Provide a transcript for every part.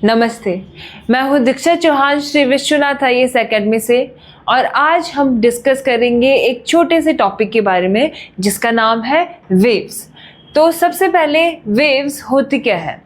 नमस्ते, मैं हूँ दीक्षा चौहान श्री विश्वनाथ आईएएस एकेडमी से और आज हम डिस्कस करेंगे एक छोटे से टॉपिक के बारे में जिसका नाम है वेव्स। तो सबसे पहले वेव्स होती क्या है?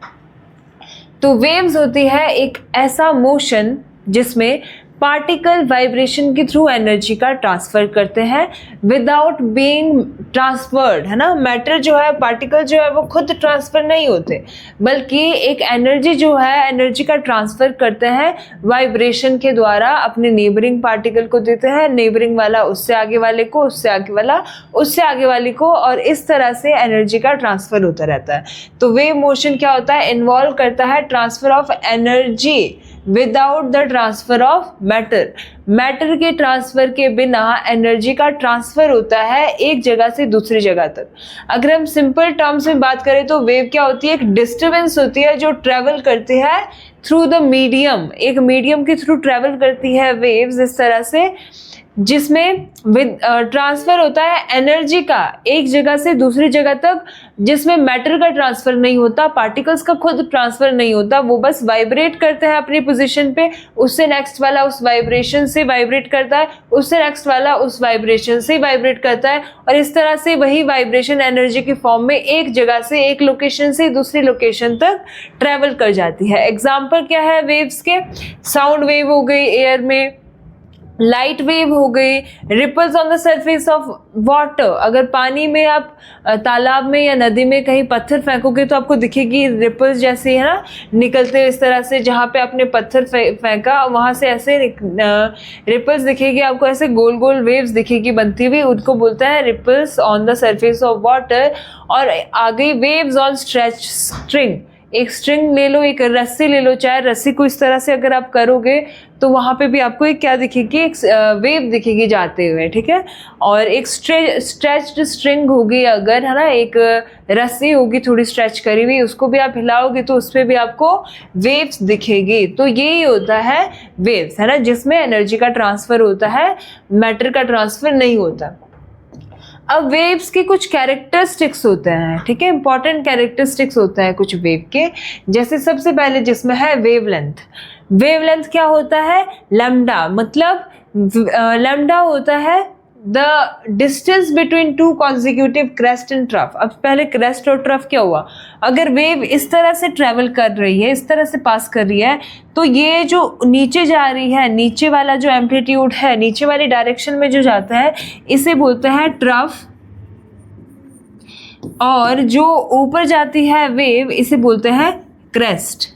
तो वेव्स होती है एक ऐसा मोशन जिसमें पार्टिकल वाइब्रेशन के थ्रू एनर्जी का ट्रांसफ़र करते हैं विदाउट बीइंग ट्रांसफर्ड, है ना। मैटर जो है, पार्टिकल जो है वो खुद ट्रांसफ़र नहीं होते, बल्कि एक एनर्जी जो है एनर्जी का ट्रांसफ़र करते हैं वाइब्रेशन के द्वारा अपने नेबरिंग पार्टिकल को देते हैं, नेबरिंग वाला उससे आगे वाले को, उससे आगे वाला उससे आगे वाले को, और इस तरह से एनर्जी का ट्रांसफ़र होता रहता है। तो वेव मोशन क्या होता है? इन्वॉल्व करता है transfer of energy without the transfer of matter. Matter के ट्रांसफ़र के बिना एनर्जी का ट्रांसफ़र होता है एक जगह से दूसरी जगह तक। अगर हम सिंपल टर्म्स में बात करें तो वेव क्या होती है? एक डिस्टर्बेंस होती है जो ट्रैवल करती है थ्रू द मीडियम, एक मीडियम के थ्रू ट्रैवल करती है वेव्स इस तरह से, जिसमें ट्रांसफ़र होता है एनर्जी का एक जगह से दूसरी जगह तक, जिसमें मैटर का ट्रांसफ़र नहीं होता, पार्टिकल्स का खुद ट्रांसफ़र नहीं होता, वो बस वाइब्रेट करते हैं अपनी पोजीशन पे, उससे नेक्स्ट वाला उस वाइब्रेशन से वाइब्रेट करता है, उससे नेक्स्ट वाला उस वाइब्रेशन से वाइब्रेट करता है, और इस तरह से वही वाइब्रेशन एनर्जी की फॉर्म में एक जगह से, एक लोकेशन से दूसरी लोकेशन तक ट्रैवल कर जाती है। एग्जाम्पल क्या है वेव्स के? साउंड वेव हो गई एयर में, लाइट वेव हो गई, ripples on the surface of water. अगर पानी में आप तालाब में या नदी में कहीं पत्थर फेंकोगे तो आपको दिखेगी रिपल्स जैसी, है ना, निकलते हुए इस तरह से। जहाँ पे आपने पत्थर फेंका वहाँ से ऐसे रिपल्स दिखेगी आपको, ऐसे गोल गोल वेव्स दिखेगी बनती हुई, उनको बोलता है ripples on the surface of water. और आगे वेव्स ऑन स्ट्रेच स्ट्रिंग, एक स्ट्रिंग ले लो, एक रस्सी ले लो, चाहे रस्सी को इस तरह से अगर आप करोगे तो वहाँ पे भी आपको एक क्या दिखेगी? एक वेव दिखेगी जाते हुए, ठीक है। और एक स्ट्रेच्ड स्ट्रिंग होगी अगर, है ना, एक रस्सी होगी थोड़ी स्ट्रेच करी हुई, उसको भी आप हिलाओगे तो उस पर भी आपको वेव्स दिखेगी। तो यही होता है वेव्स, है ना, जिसमें एनर्जी का ट्रांसफ़र होता है, मैटर का ट्रांसफ़र नहीं होता। अब वेव्स के कुछ कैरेक्टरिस्टिक्स होते हैं, ठीक है, इंपॉर्टेंट कैरेक्टरिस्टिक्स होते हैं कुछ वेव के। जैसे सबसे पहले जिसमें है वेवलेंथ। वेवलेंथ क्या होता है? लैम्डा, मतलब लैम्डा होता है the distance between two consecutive crest and trough. अब पहले क्रेस्ट और ट्रफ क्या हुआ? अगर वेव इस तरह से ट्रेवल कर रही है, इस तरह से पास कर रही है, तो ये जो नीचे जा रही है, नीचे वाला जो एम्पलीट्यूड है, नीचे वाली डायरेक्शन में जो जाता है, इसे बोलते हैं ट्रफ। और जो ऊपर जाती है वेव, इसे बोलते हैं क्रेस्ट।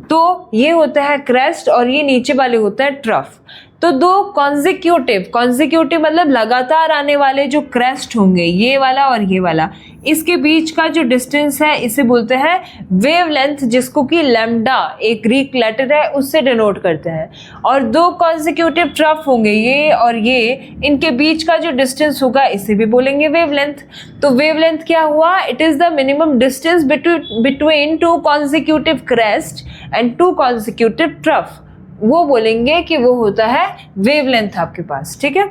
तो ये होता है क्रेस्ट और ये नीचे वाले होता है ट्रफ। तो दो कॉन्जिक्यूटिव मतलब लगातार आने वाले जो क्रेस्ट होंगे, ये वाला और ये वाला, इसके बीच का जो डिस्टेंस है इसे बोलते हैं वेवलेंथ, जिसको कि लैम्डा एक ग्रीक लेटर है उससे डिनोट करते हैं। और दो कॉन्जिक्यूटिव ट्रफ होंगे, ये और ये, इनके बीच का जो डिस्टेंस होगा इसे भी बोलेंगे वेवलेंथ। तो वेवलेंथ क्या हुआ? It is the minimum distance between two consecutive crest and two consecutive trough, वो बोलेंगे कि वो होता है वेवलेंथ आपके पास, ठीक है।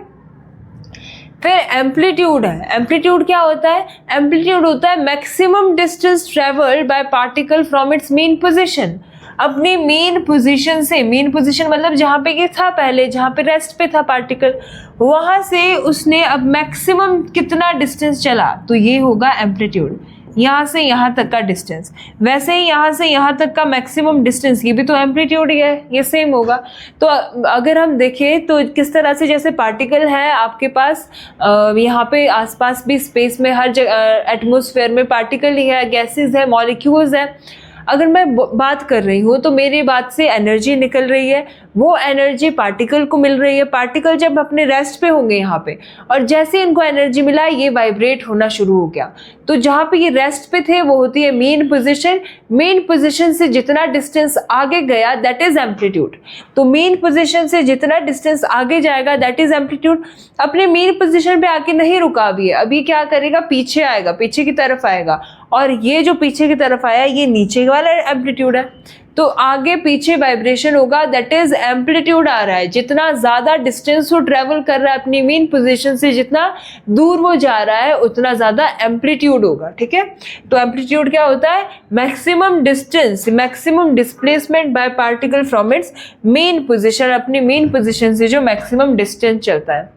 फिर एम्पलीट्यूड है। एम्पलीट्यूड क्या होता है? एम्पलीट्यूड होता है maximum distance travelled by particle from its mean position. अपनी मेन पोजीशन से, मेन पोजीशन मतलब जहाँ पे ये था पहले, जहाँ पे रेस्ट पे था पार्टिकल, वहाँ से उसने अब मैक्सिमम कितना डिस्टेंस चला, तो ये होगा एम्पलीट्यूड। यहाँ से यहाँ तक का डिस्टेंस, वैसे ही यहाँ से यहाँ तक का मैक्सिमम डिस्टेंस, ये भी तो एम्पलीट्यूड ही है, ये सेम होगा। तो अगर हम देखें तो किस तरह से, जैसे पार्टिकल है आपके पास, यहाँ पे आसपास भी स्पेस में हर जगह एटमॉस्फेयर में पार्टिकल ही है, गैसेस है, मॉलिक्यूल्स है। अगर मैं बात कर रही हूँ तो मेरी बात से एनर्जी निकल रही है, वो एनर्जी पार्टिकल को मिल रही है। पार्टिकल जब अपने रेस्ट पे होंगे यहाँ पे, और जैसे इनको एनर्जी मिला ये वाइब्रेट होना शुरू हो गया। तो जहाँ पे ये रेस्ट पे थे वो होती है मेन पोजीशन। मेन पोजीशन से जितना डिस्टेंस आगे गया दैट इज एम्पलीट्यूड। तो मेन पोजीशन से जितना डिस्टेंस आगे जाएगा दैट इज एम्पलीट्यूड। अपने मेन पोजीशन पे आके नहीं रुका अभी क्या करेगा? पीछे आएगा, पीछे की तरफ आएगा, और ये जो पीछे की तरफ आया ये नीचे वाला एम्पलीट्यूड है, तो आगे पीछे वाइब्रेशन होगा, दैट इज एम्पलीट्यूड आ रहा है। जितना ज़्यादा डिस्टेंस वो ट्रेवल कर रहा है अपनी मेन पोजीशन से, जितना दूर वो जा रहा है उतना ज़्यादा एम्पलीट्यूड होगा, ठीक है। तो एम्पलीट्यूड क्या होता है? Maximum distance, maximum displacement bye particle from its main position, अपनी मेन पोजीशन से जो मैक्सिमम डिस्टेंस चलता है,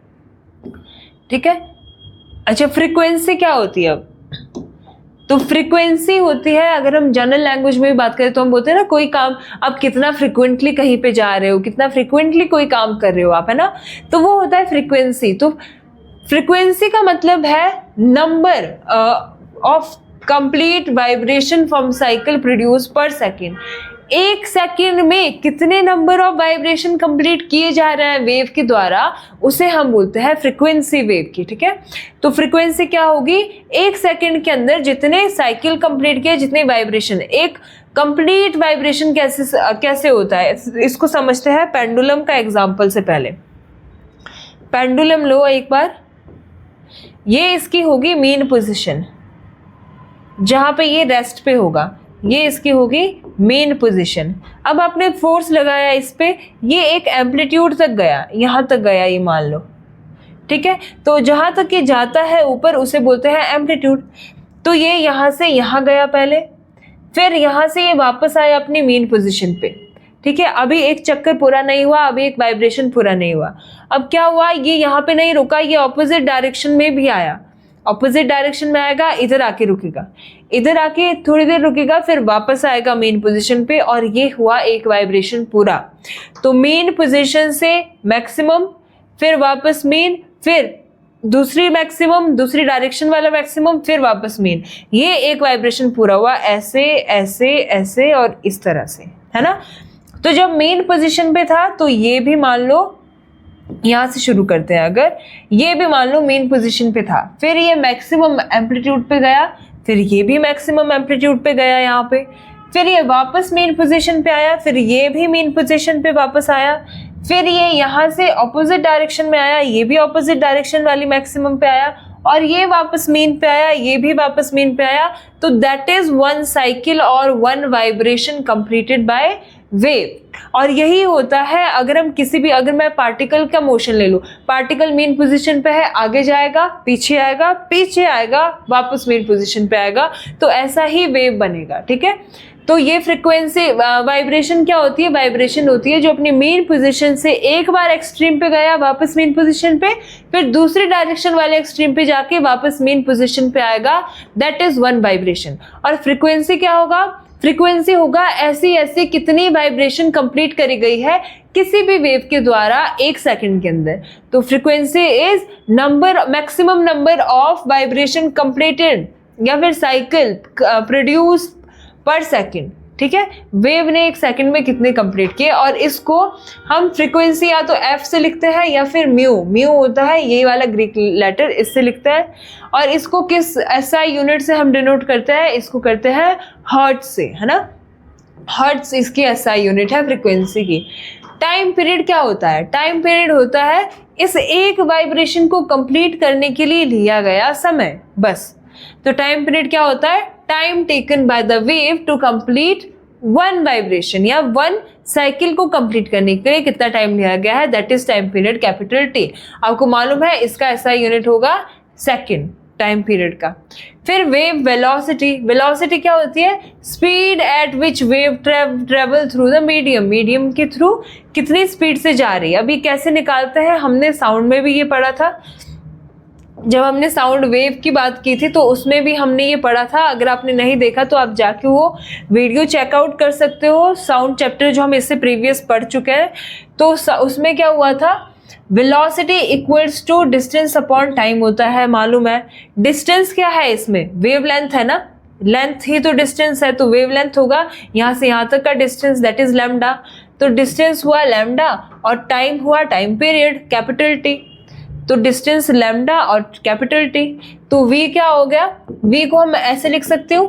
ठीक है। अच्छा, फ्रीक्वेंसी क्या होती है? अब तो फ्रीक्वेंसी होती है, अगर हम जनरल लैंग्वेज में भी बात करें तो हम बोलते हैं ना, कोई काम आप कितना फ्रिक्वेंटली कहीं पे जा रहे हो, कितना फ्रिक्वेंटली कोई काम कर रहे हो आप, है ना, तो वो होता है फ्रीक्वेंसी। तो फ्रीक्वेंसी का मतलब है number of complete vibration from cycle produce पर सेकेंड। एक सेकेंड में कितने नंबर ऑफ वाइब्रेशन कंप्लीट किए जा रहे हैं वेव के द्वारा, उसे हम बोलते हैं फ्रीक्वेंसी वेव की, ठीक है। तो फ्रीक्वेंसी क्या होगी? एक सेकेंड के अंदर जितने साइकिल कंप्लीट किए, जितने वाइब्रेशन, एक कंप्लीट वाइब्रेशन कैसे होता है इसको समझते हैं पेंडुलम का एग्जांपल से पहले। पेंडुलम लो एक बार, ये इसकी होगी मेन पोजीशन, जहां पे ये रेस्ट पे होगा, ये इसकी होगी मेन पोजीशन। अब आपने फोर्स लगाया इस पे, ये एक एम्पलीट्यूड तक गया, यहाँ तक गया ये मान लो, ठीक है। तो जहाँ तक ये जाता है ऊपर उसे बोलते हैं एम्पलीट्यूड। तो ये यहाँ से यहाँ गया पहले, फिर यहाँ से ये वापस आया अपनी मेन पोजीशन पे, ठीक है। अभी एक चक्कर पूरा नहीं हुआ, अभी एक वाइब्रेशन पूरा नहीं हुआ। अब क्या हुआ? ये यहाँ पे नहीं रुका, ये ऑपोजिट डायरेक्शन में भी आया, ऑपोजिट डायरेक्शन में आएगा, इधर आके रुकेगा, इधर आके थोड़ी देर रुकेगा, फिर वापस आएगा मेन पोजीशन पे, और ये हुआ एक वाइब्रेशन पूरा। तो मेन पोजीशन से मैक्सिमम, फिर वापस मेन, फिर दूसरी मैक्सिमम, दूसरी डायरेक्शन वाला मैक्सिमम, फिर वापस मेन, ये एक वाइब्रेशन पूरा हुआ, ऐसे ऐसे ऐसे और इस तरह से, है ना। तो जब मेन पोजीशन पे था तो ये भी मान लो, यहाँ से शुरू करते हैं, अगर ये भी मान लो मेन पोजीशन पे था, फिर ये मैक्सिमम एम्पलीट्यूड पे गया, फिर ये भी मैक्सिमम एम्पलीट्यूड पे गया यहाँ पे, फिर ये वापस मेन पोजीशन पे आया, फिर ये भी मेन पोजीशन पे वापस आया, फिर ये यहाँ से ऑपोजिट डायरेक्शन में आया, ये भी ऑपोजिट डायरेक्शन वाली मैक्सिमम पे आया, और ये वापस मेन पे आया, ये भी वापस मेन पे आया। तो दैट इज वन साइकिल और one vibration completed by wave. और यही होता है अगर हम किसी भी, अगर मैं पार्टिकल का मोशन ले लूँ, पार्टिकल मेन पोजीशन पे है, आगे जाएगा, पीछे आएगा, पीछे आएगा, वापस मेन पोजीशन पे आएगा, तो ऐसा ही वेव बनेगा, ठीक है। तो ये फ्रीक्वेंसी, वाइब्रेशन क्या होती है? वाइब्रेशन होती है जो अपनी मेन पोजीशन से एक बार एक्सट्रीम पे गया, वापस मेन पोजीशन पे, फिर दूसरी डायरेक्शन वाले एक्सट्रीम पे जाके वापस मेन पोजीशन पे आएगा, दैट इज वन वाइब्रेशन। और फ्रीक्वेंसी क्या होगा? फ्रीक्वेंसी होगा ऐसी ऐसी कितनी वाइब्रेशन कंप्लीट करी गई है किसी भी वेव के द्वारा एक सेकंड के अंदर। तो frequency is number, maximum number of vibration completed या फिर साइकिल प्रोड्यूस पर सेकंड, ठीक है। वेव ने एक सेकंड में कितने कंप्लीट किए, और इसको हम फ्रीक्वेंसी या तो एफ से लिखते हैं या फिर म्यू, म्यू होता है ये वाला ग्रीक लेटर, इससे लिखते हैं। और इसको किस एसआई यूनिट से हम डिनोट करते हैं? इसको करते हैं हर्ट्ज से, है ना। हर्ट्ज इसकी एसआई यूनिट है फ्रीक्वेंसी की। टाइम पीरियड क्या होता है? टाइम पीरियड होता है इस एक वाइब्रेशन को कंप्लीट करने के लिए लिया गया समय, बस। तो टाइम पीरियड क्या होता है? Time taken by the wave to complete one vibration या वन साइकिल को कंप्लीट करने के लिए कितना टाइम लिया गया है, that is time period, capital T. आपको मालूम है इसका ऐसा यूनिट होगा सेकंड, टाइम पीरियड का। फिर वेव वेलोसिटी, वेलोसिटी क्या होती है? Speed at which wave travel through the medium, medium के थ्रू कितनी स्पीड से जा रही है। अभी कैसे निकालते हैं? हमने साउंड में भी ये पढ़ा था, जब हमने साउंड वेव की बात की थी तो उसमें भी हमने ये पढ़ा था। अगर आपने नहीं देखा तो आप जाके वो वीडियो चेकआउट कर सकते हो, साउंड चैप्टर जो हम इससे प्रीवियस पढ़ चुके हैं। तो उसमें क्या हुआ था? Velocity equals to distance upon time होता है, मालूम है। डिस्टेंस क्या है इसमें? वेव लेंथ है ना, लेंथ ही तो डिस्टेंस है, तो वेव लेंथ होगा यहाँ से यहाँ तक का डिस्टेंस, दैट इज लैम्डा। तो डिस्टेंस हुआ लैम्डा और टाइम हुआ टाइम पीरियड, कैपिटल टी। तो डिस्टेंस लैम्डा और कैपिटल टी। तो v क्या हो गया? v को हम ऐसे लिख सकते हो,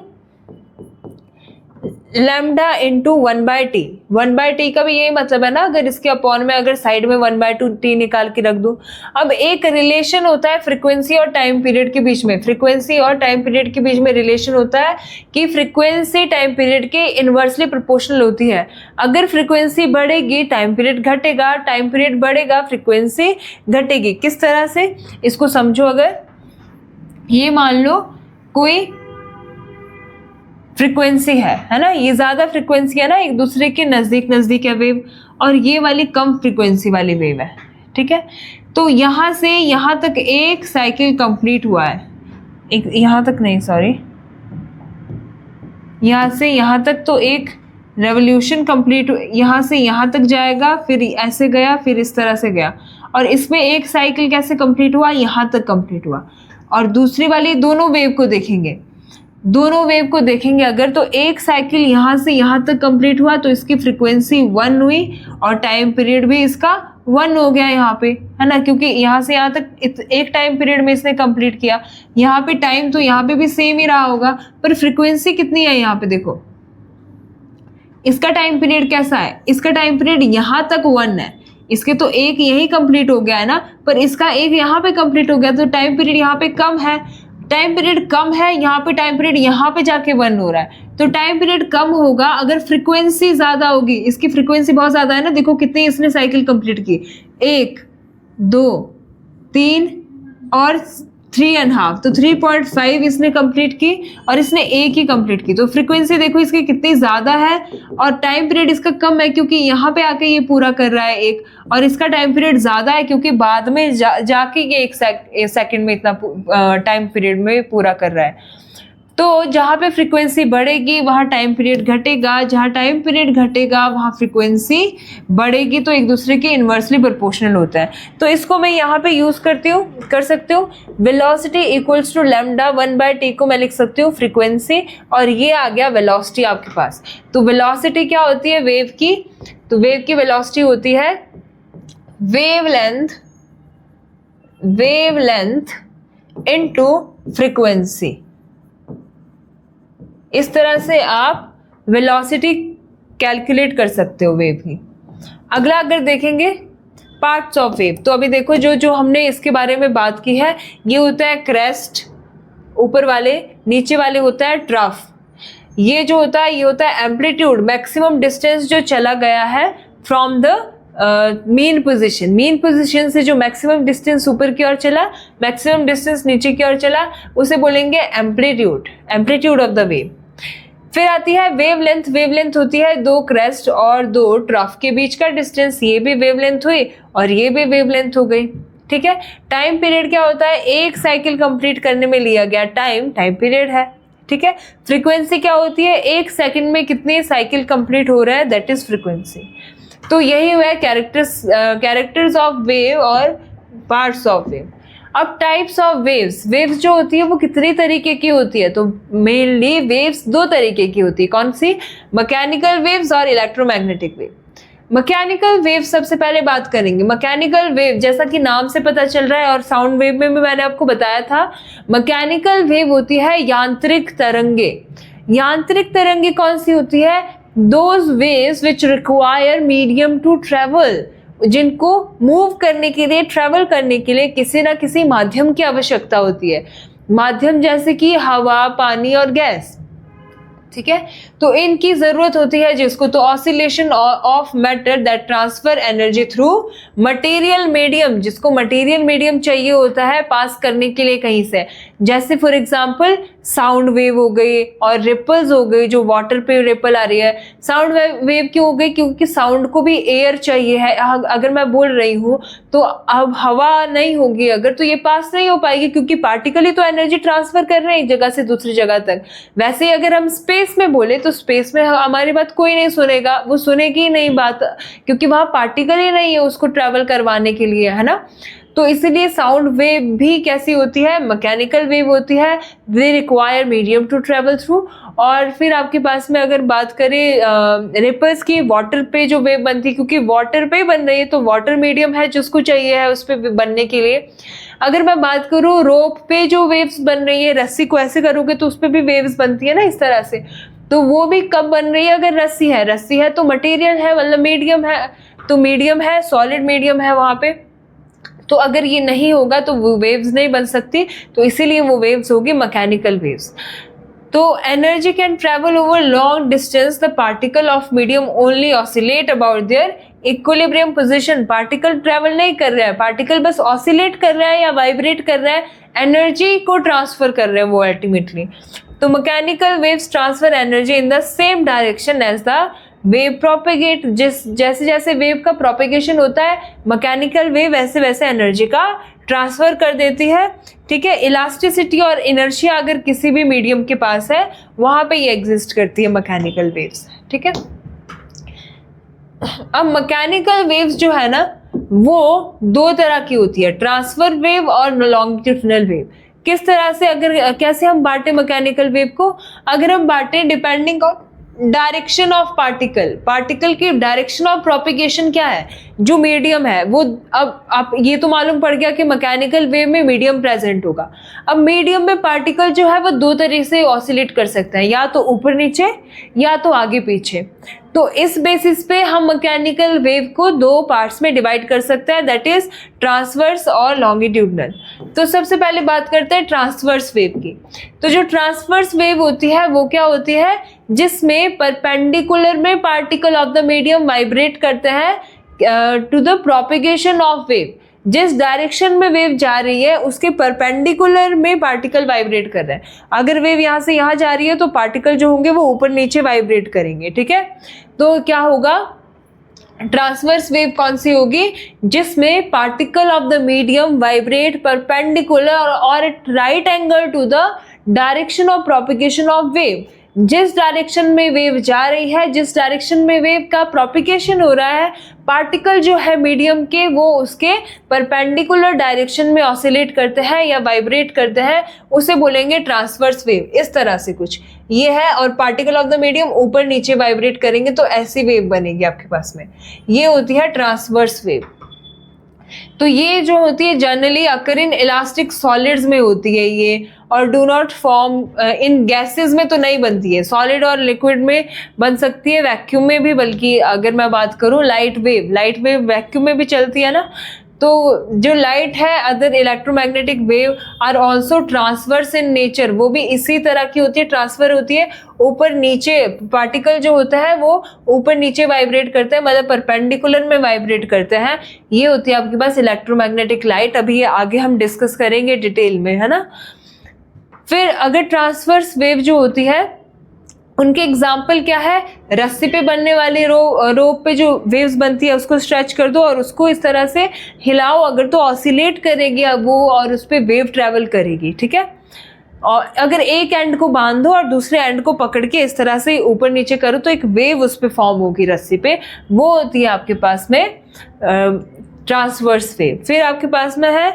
लैम्डा इंटू 1/t। 1/t का भी यही मतलब है ना, अगर इसके अपॉन में अगर साइड में 1/2t निकाल के रख दूं। अब एक रिलेशन होता है फ्रीक्वेंसी और टाइम पीरियड के बीच में, फ्रीक्वेंसी और टाइम पीरियड के बीच में रिलेशन होता है कि फ्रीक्वेंसी टाइम पीरियड के इनवर्सली प्रोपोर्शनल होती है। अगर फ्रीक्वेंसी बढ़ेगी टाइम पीरियड घटेगा, टाइम पीरियड बढ़ेगा फ्रीक्वेंसी घटेगी। किस तरह से, इसको समझो। अगर ये मान लो कोई फ्रीक्वेंसी है ना, ये ज्यादा फ्रीक्वेंसी है ना, एक दूसरे के नजदीक नजदीक है वेव, और ये वाली कम फ्रीक्वेंसी वाली वेव है, ठीक है। तो यहां से यहां तक एक साइकिल कंप्लीट हुआ है, एक यहां तक नहीं, सॉरी, यहां से यहां तक तो एक रेवोल्यूशन कंप्लीट, यहां से यहां तक जाएगा, फिर ऐसे गया, फिर इस तरह से गया, और इसमें एक साइकिल कैसे कंप्लीट हुआ, यहां तक कंप्लीट हुआ। और दूसरी वाली दोनों वेव को देखेंगे, दोनों वेव को देखेंगे अगर, तो एक साइकिल यहाँ से यहाँ तक कंप्लीट हुआ तो इसकी फ्रीक्वेंसी 1 हुई और टाइम पीरियड भी इसका 1 हो गया यहाँ पे, है ना, क्योंकि यहाँ से यहाँ तक एक टाइम पीरियड में इसने कंप्लीट किया। यहाँ पे टाइम तो यहाँ पे भी सेम ही रहा होगा, पर फ्रीक्वेंसी कितनी है यहाँ पे देखो, इसका टाइम पीरियड कैसा है, इसका टाइम पीरियड यहाँ तक 1 है, इसके तो एक यही कंप्लीट हो गया है ना, पर इसका एक यहाँ पे कंप्लीट हो गया, तो टाइम पीरियड यहाँ पे कम है, टाइम पीरियड कम है, यहाँ पे टाइम पीरियड यहाँ पे जाके 1 हो रहा है, तो टाइम पीरियड कम होगा अगर फ्रीक्वेंसी ज्यादा होगी। इसकी फ्रीक्वेंसी बहुत ज्यादा है ना, देखो कितनी इसने साइकिल कंप्लीट की, 1 2 3 और 3.5, तो 3.5 इसने कंप्लीट की और इसने एक ही कंप्लीट की, तो फ्रीक्वेंसी देखो इसकी कितनी ज्यादा है और टाइम पीरियड इसका कम है क्योंकि यहाँ पे आके ये पूरा कर रहा है एक, और इसका टाइम पीरियड ज्यादा है क्योंकि बाद में जाके ये एक सेकंड में इतना टाइम पीरियड में पूरा कर रहा है। तो जहाँ पे फ्रीक्वेंसी बढ़ेगी वहाँ टाइम पीरियड घटेगा, जहाँ टाइम पीरियड घटेगा वहाँ फ्रीक्वेंसी बढ़ेगी, तो एक दूसरे के इन्वर्सली प्रोपोर्शनल होता है। तो इसको मैं यहाँ पे यूज कर सकती हूँ, velocity equals to lambda 1/t को मैं लिख सकती हूँ फ्रीक्वेंसी, और ये आ गया वेलोसिटी आपके पास। तो वेलोसिटी क्या होती है वेव की, तो वेव की वेलोसिटी होती है वेवलेंथ इनटू फ्रीक्वेंसी। इस तरह से आप वेलोसिटी कैलकुलेट कर सकते हो वेव की। अगला अगर देखेंगे पार्ट्स ऑफ वेव, तो अभी देखो जो हमने इसके बारे में बात की है, ये होता है क्रेस्ट ऊपर वाले, नीचे वाले होता है ट्रफ। ये जो होता है ये होता है एम्पलीट्यूड, मैक्सिमम डिस्टेंस जो चला गया है फ्रॉम द मीन पोजीशन से जो मैक्सिमम डिस्टेंस ऊपर की ओर चला, मैक्सिमम डिस्टेंस नीचे की ओर चला, उसे बोलेंगे एम्पलीट्यूड ऑफ द वेव। फिर आती है वेवलेंथ होती है 2 क्रेस्ट और 2 ट्रफ के बीच का डिस्टेंस, ये भी वेवलेंथ हुई और ये भी वेवलेंथ हो गई, ठीक है। टाइम पीरियड क्या होता है, एक साइकिल कंप्लीट करने में लिया गया टाइम पीरियड है, ठीक है। फ्रीक्वेंसी क्या होती है, एक सेकंड में कितने साइकिल कंप्लीट हो रहा है, दैट इज फ्रीक्वेंसी। तो यही हुआ कैरेक्टर्स ऑफ वेव और पार्ट्स ऑफ वेव। अब टाइप्स ऑफ वेव्स जो होती है वो कितनी तरीके की होती है, तो मेनली वेव्स 2 तरीके की होती है। कौन सी, मैकेनिकल वेव्स और इलेक्ट्रोमैग्नेटिक वेव। मैकेनिकल वेव सबसे पहले बात करेंगे। मैकेनिकल वेव जैसा कि नाम से पता चल रहा है और साउंड वेव में भी मैंने आपको बताया था, मैकेनिकल वेव होती है यांत्रिक तरंगे। यांत्रिक तरंगे कौन सी होती है, those waves which require medium to travel, जिनको मूव करने के लिए, ट्रेवल करने के लिए किसी ना किसी माध्यम की आवश्यकता होती है। माध्यम जैसे कि हवा, पानी और गैस, ठीक है, तो इनकी जरूरत होती है जिसको, तो oscillation of matter that transfer energy through material medium, जिसको मटेरियल मीडियम चाहिए होता है पास करने के लिए कहीं से, जैसे फॉर एग्जांपल साउंड वेव हो गई और रिपल्स हो गई, जो वाटर पे रिपल आ रही है। साउंड वेव क्यों हो गई, क्योंकि साउंड को भी एयर चाहिए है। अगर मैं बोल रही हूँ तो अब हवा नहीं होगी अगर, तो ये पास नहीं हो पाएगी क्योंकि पार्टिकल ही तो एनर्जी ट्रांसफर कर रहे हैं एक जगह से दूसरी जगह तक। वैसे ही अगर हम स्पेस में बोले तो स्पेस में हमारी बात कोई नहीं सुनेगा, वो सुनेगी नहीं बात, क्योंकि वहां पार्टिकल ही नहीं है उसको ट्रेवल करवाने के लिए, है ना। तो इसलिए साउंड वेव भी कैसी होती है, मैकेनिकल वेव होती है, they require medium to travel through. और फिर आपके पास में अगर बात करें रिपल्स की, वाटर पे जो वेव बनती है, क्योंकि वाटर पे बन रही है तो वाटर मीडियम है जिसको चाहिए है उस पे बनने के लिए। अगर मैं बात करूँ रोप पे जो वेव्स बन रही है, रस्सी को ऐसे करोगे तो उस पे भी वेव्स बनती है ना इस तरह से। तो वो भी कब बन रही है? अगर रस्सी है तो मटेरियल है, मतलब मीडियम है, तो मीडियम है, सॉलिड मीडियम है वहाँ पे। तो अगर ये नहीं होगा तो वो वेव्स नहीं बन सकती, तो इसीलिए वो वेव्स होगी मैकेनिकल वेव्स। तो energy can travel over long distance, the particle of medium only oscillate about their equilibrium position. Particle travel नहीं कर रहा है, पार्टिकल बस ऑसिलेट कर रहा है या वाइब्रेट कर रहा है, एनर्जी को ट्रांसफर कर रहे हैं वो अल्टीमेटली। तो mechanical waves transfer energy in the same direction as the wave propagate. जैसे जैसे वेव का प्रोपेगेशन होता है मैकेनिकल वेव वैसे वैसे एनर्जी का ट्रांसफर कर देती है, ठीक है। इलास्टिसिटी और इनर्शिया अगर किसी भी मीडियम के पास है वहां पे ये एग्जिस्ट करती है मैकेनिकल वेव्स, ठीक है। अब मैकेनिकल वेव्स जो है ना वो दो तरह की होती है, ट्रांसफर वेव और लॉन्गिट्यूडिनल वेव। किस तरह से, अगर कैसे हम बांटे मैकेनिकल वेव को? अगर हम बांटे depending on direction of particle की डायरेक्शन ऑफ प्रोपिगेशन क्या है, जो मीडियम है वो। अब आप ये तो मालूम पड़ गया कि मैकेनिकल वेव में मीडियम प्रेजेंट होगा। अब मीडियम में पार्टिकल जो है वो दो तरीके से ऑसिलेट कर सकते हैं, या तो ऊपर नीचे या तो आगे पीछे। तो इस बेसिस पे हम मैकेनिकल वेव को दो पार्ट्स में डिवाइड कर सकते हैं, दैट इज ट्रांसवर्स और लॉन्गिट्यूडनल। तो सबसे पहले बात करते हैं ट्रांसवर्स वेव की। तो जो ट्रांसवर्स वेव होती है वो क्या होती है? जिसमें परपेंडिकुलर में particle of the medium vibrate करते हैं to the propagation of wave. जिस डायरेक्शन में वेव जा रही है उसके परपेंडिकुलर में पार्टिकल वाइब्रेट कर रहे हैं। अगर वेव यहाँ से यहाँ जा रही है तो पार्टिकल जो होंगे वो ऊपर नीचे वाइब्रेट करेंगे, ठीक है। तो क्या होगा? ट्रांसवर्स वेव कौन सी होगी? जिसमें particle of the medium vibrate perpendicular और at right angle to the direction of propagation of wave. जिस डायरेक्शन में वेव जा रही है, जिस डायरेक्शन में वेव का प्रोपिगेशन हो रहा है, पार्टिकल जो है मीडियम के वो उसके परपेंडिकुलर डायरेक्शन में ऑसिलेट करते हैं या वाइब्रेट करते हैं, उसे बोलेंगे ट्रांसवर्स वेव। इस तरह से कुछ ये है। और पार्टिकल ऑफ द मीडियम ऊपर नीचे वाइब्रेट करेंगे तो ऐसी वेव बनेगी आपके पास में, ये होती है ट्रांसवर्स वेव। तो ये जो होती है generally occur in elastic solids में होती है ये, और do not form in gases में तो नहीं बनती है, सॉलिड और लिक्विड में बन सकती है, वैक्यूम में भी। बल्कि अगर मैं बात करूं लाइट वेव वैक्यूम में भी चलती है ना। तो जो लाइट है, other electromagnetic wave are also transverse in nature, वो भी इसी तरह की होती है, ट्रांसफर होती है। ऊपर नीचे पार्टिकल जो होता है वो ऊपर नीचे वाइब्रेट करते हैं, मतलब परपेंडिकुलर में वाइब्रेट करते हैं। ये होती है आपके पास इलेक्ट्रोमैग्नेटिक लाइट। अभी ये आगे हम डिस्कस करेंगे डिटेल में, है ना। फिर अगर ट्रांसवर्स वेव जो होती है उनके एग्जाम्पल क्या है? रस्सी पे बनने वाली रोप पे जो वेव्स बनती है उसको स्ट्रेच कर दो और उसको इस तरह से हिलाओ, अगर तो ऑसिलेट करेगी वो और उस पर वेव ट्रेवल करेगी, ठीक है। और अगर एक एंड को बांध दो और दूसरे एंड को पकड़ के इस तरह से ऊपर नीचे करो तो एक वेव उस पर फॉर्म होगी रस्सी पे, वो होती है आपके पास में ट्रांसवर्स वेव। फिर आपके पास में है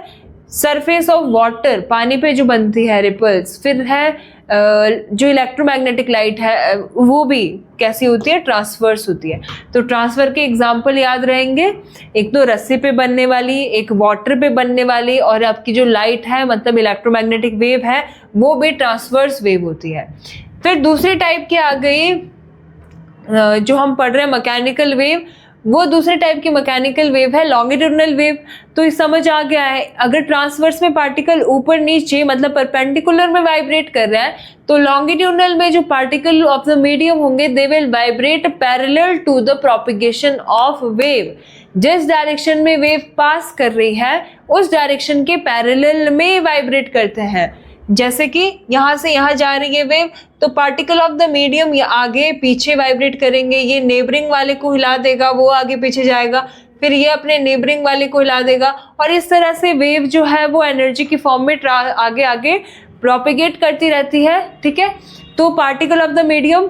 सरफेस ऑफ वाटर, पानी पे जो बनती है रिपल्स। फिर है जो इलेक्ट्रोमैग्नेटिक लाइट है वो भी कैसी होती है? ट्रांसवर्स होती है। तो ट्रांसफर के एग्जाम्पल याद रहेंगे, एक तो रस्सी पे बनने वाली, एक वाटर पे बनने वाली, और आपकी जो लाइट है मतलब इलेक्ट्रोमैग्नेटिक वेव है वो भी ट्रांसवर्स वेव होती है। फिर दूसरी टाइप की आ गई जो हम पढ़ रहे हैं मैकेनिकल वेव, वो दूसरे टाइप की मैकेनिकल वेव है लॉन्गिट्यूडिनल वेव। तो ये समझ आ गया है, अगर ट्रांसवर्स में पार्टिकल ऊपर नीचे मतलब परपेंडिकुलर में वाइब्रेट कर रहा है, तो लॉन्गिट्यूडिनल में जो पार्टिकल ऑफ द मीडियम होंगे they will vibrate parallel to the propagation of wave. जिस डायरेक्शन में वेव पास कर रही है उस डायरेक्शन के पैरेलल में वाइब्रेट करते हैं। जैसे कि यहाँ से यहाँ जा रही है वेव, तो पार्टिकल ऑफ द मीडियम ये आगे पीछे वाइब्रेट करेंगे, ये नेबरिंग वाले को हिला देगा, वो आगे पीछे जाएगा, फिर ये अपने नेबरिंग वाले को हिला देगा, और इस तरह से वेव जो है वो एनर्जी की फॉर्म में आगे आगे प्रोपिगेट करती रहती है, ठीक है। तो पार्टिकल ऑफ द मीडियम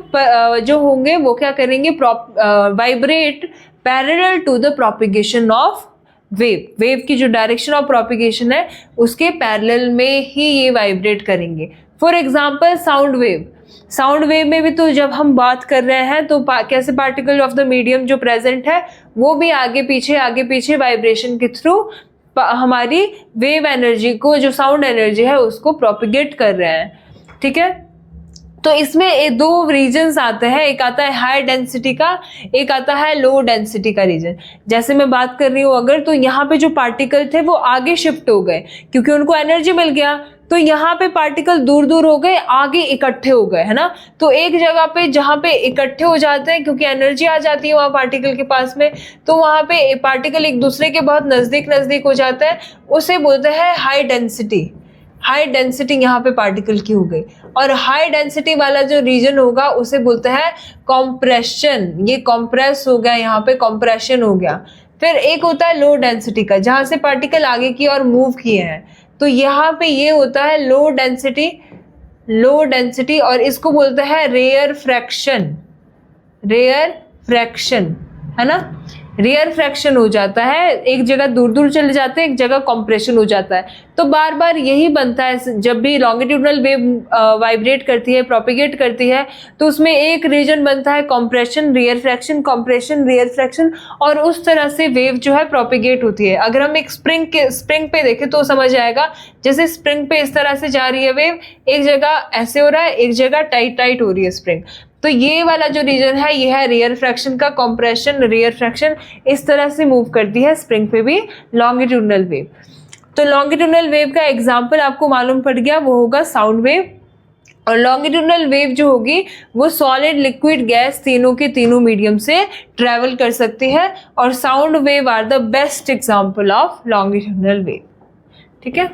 जो होंगे वो क्या करेंगे? Vibrate parallel to the propagation of wave की जो डायरेक्शन ऑफ प्रोपिगेशन है उसके पैरेलल में ही ये वाइब्रेट करेंगे। फॉर एग्जांपल साउंड वेव में भी तो जब हम बात कर रहे हैं तो कैसे पार्टिकल ऑफ द मीडियम जो प्रेजेंट है वो भी आगे पीछे वाइब्रेशन के थ्रू हमारी वेव एनर्जी को, जो साउंड एनर्जी है, उसको प्रोपिगेट कर रहे हैं, ठीक है। तो इसमें दो रीजन्स आते हैं, एक आता है हाई डेंसिटी का, एक आता है लो डेंसिटी का रीजन। जैसे मैं बात कर रही हूँ अगर, तो यहाँ पे जो पार्टिकल थे वो आगे शिफ्ट हो गए क्योंकि उनको एनर्जी मिल गया, तो यहाँ पे पार्टिकल दूर दूर हो गए, आगे इकट्ठे हो गए, है ना। तो एक जगह पे जहाँ पे इकट्ठे हो जाते हैं क्योंकि एनर्जी आ जाती है वहाँ पार्टिकल के पास में, तो वहाँ पे पार्टिकल एक दूसरे के बहुत नजदीक नजदीक हो जाता है, उसे बोलते हैं हाई डेंसिटी। हाई डेंसिटी यहाँ पे पार्टिकल की हो गई। और हाई डेंसिटी वाला जो रीजन होगा उसे बोलते हैं कॉम्प्रेशन, ये कॉम्प्रेस हो गया, यहाँ पे कॉम्प्रेशन हो गया। फिर एक होता है लो डेंसिटी का, जहाँ से पार्टिकल आगे की ओर मूव किए हैं, तो यहाँ पे ये होता है लो डेंसिटी, लो डेंसिटी, और इसको बोलते हैं रेयर फ्रैक्शन, रेयर फ्रैक्शन, है ना। रेयर फ्रैक्शन हो जाता है, एक जगह दूर दूर चले जाते हैं, एक जगह कॉम्प्रेशन हो जाता है। तो बार बार यही बनता है, जब भी लॉन्गिट्यूडनल वेव वाइब्रेट करती है, प्रोपिगेट करती है, तो उसमें एक रीजन बनता है compression, rarefaction, compression, rarefaction, और उस तरह से वेव जो है प्रोपिगेट होती है। अगर हम एक स्प्रिंग पे देखें तो समझ आएगा, जैसे स्प्रिंग पे इस तरह से जा रही है वेव, एक जगह ऐसे हो रहा है, एक जगह टाइट टाइट हो रही है स्प्रिंग। तो ये वाला जो रीजन है ये है रेयर फ्रैक्शन का, कॉम्प्रेशन, रेयर फ्रैक्शन, इस तरह से मूव करती है स्प्रिंग पे भी लॉन्गिट्यूडनल वेव। तो लॉन्गिट्यूडनल वेव का एग्जांपल आपको मालूम पड़ गया, वो होगा साउंड वेव। और लॉन्गिट्यूडनल वेव जो होगी वो सॉलिड, लिक्विड, गैस, तीनों के तीनों मीडियम से ट्रेवल कर सकती है, और sound wave are the best example of longitudinal wave. ठीक है।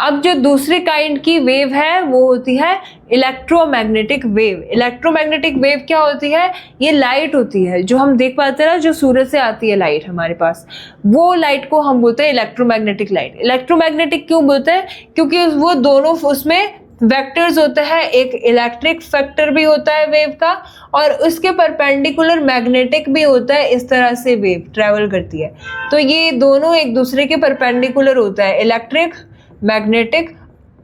अब जो दूसरी काइंड की वेव है वो होती है इलेक्ट्रोमैग्नेटिक वेव। इलेक्ट्रोमैग्नेटिक वेव क्या होती है? ये लाइट होती है जो हम देख पाते हैं ना, जो सूरज से आती है लाइट हमारे पास, वो लाइट को हम बोलते हैं इलेक्ट्रोमैग्नेटिक लाइट। इलेक्ट्रोमैग्नेटिक क्यों बोलते हैं? क्योंकि वो दोनों उसमें वेक्टर्स होते हैं, एक इलेक्ट्रिक फैक्टर भी होता है वेव का, और उसके परपेंडिकुलर मैग्नेटिक भी होता है। इस तरह से वेव ट्रेवल करती है। तो ये दोनों एक दूसरे के परपेंडिकुलर होता है, इलेक्ट्रिक, मैग्नेटिक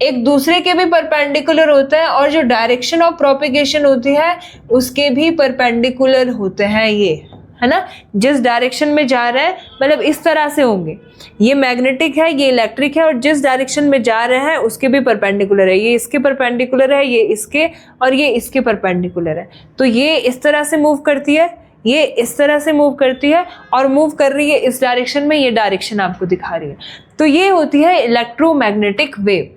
एक दूसरे के भी परपेंडिकुलर होता है, और जो डायरेक्शन ऑफ प्रोपिगेशन होती है उसके भी परपेंडिकुलर होते हैं ये, है ना। जिस डायरेक्शन में जा रहा है, मतलब इस तरह से होंगे, ये मैग्नेटिक है, ये इलेक्ट्रिक है, और जिस डायरेक्शन में जा रहे हैं उसके भी परपेंडिकुलर है। ये इसके परपेंडिकुलर है, ये इसके, और ये इसके परपेंडिकुलर है। तो ये इस तरह से मूव करती है, ये इस तरह से मूव करती है, और मूव कर रही है इस डायरेक्शन में, ये डायरेक्शन आपको दिखा रही है। तो ये होती है इलेक्ट्रोमैग्नेटिक वेव।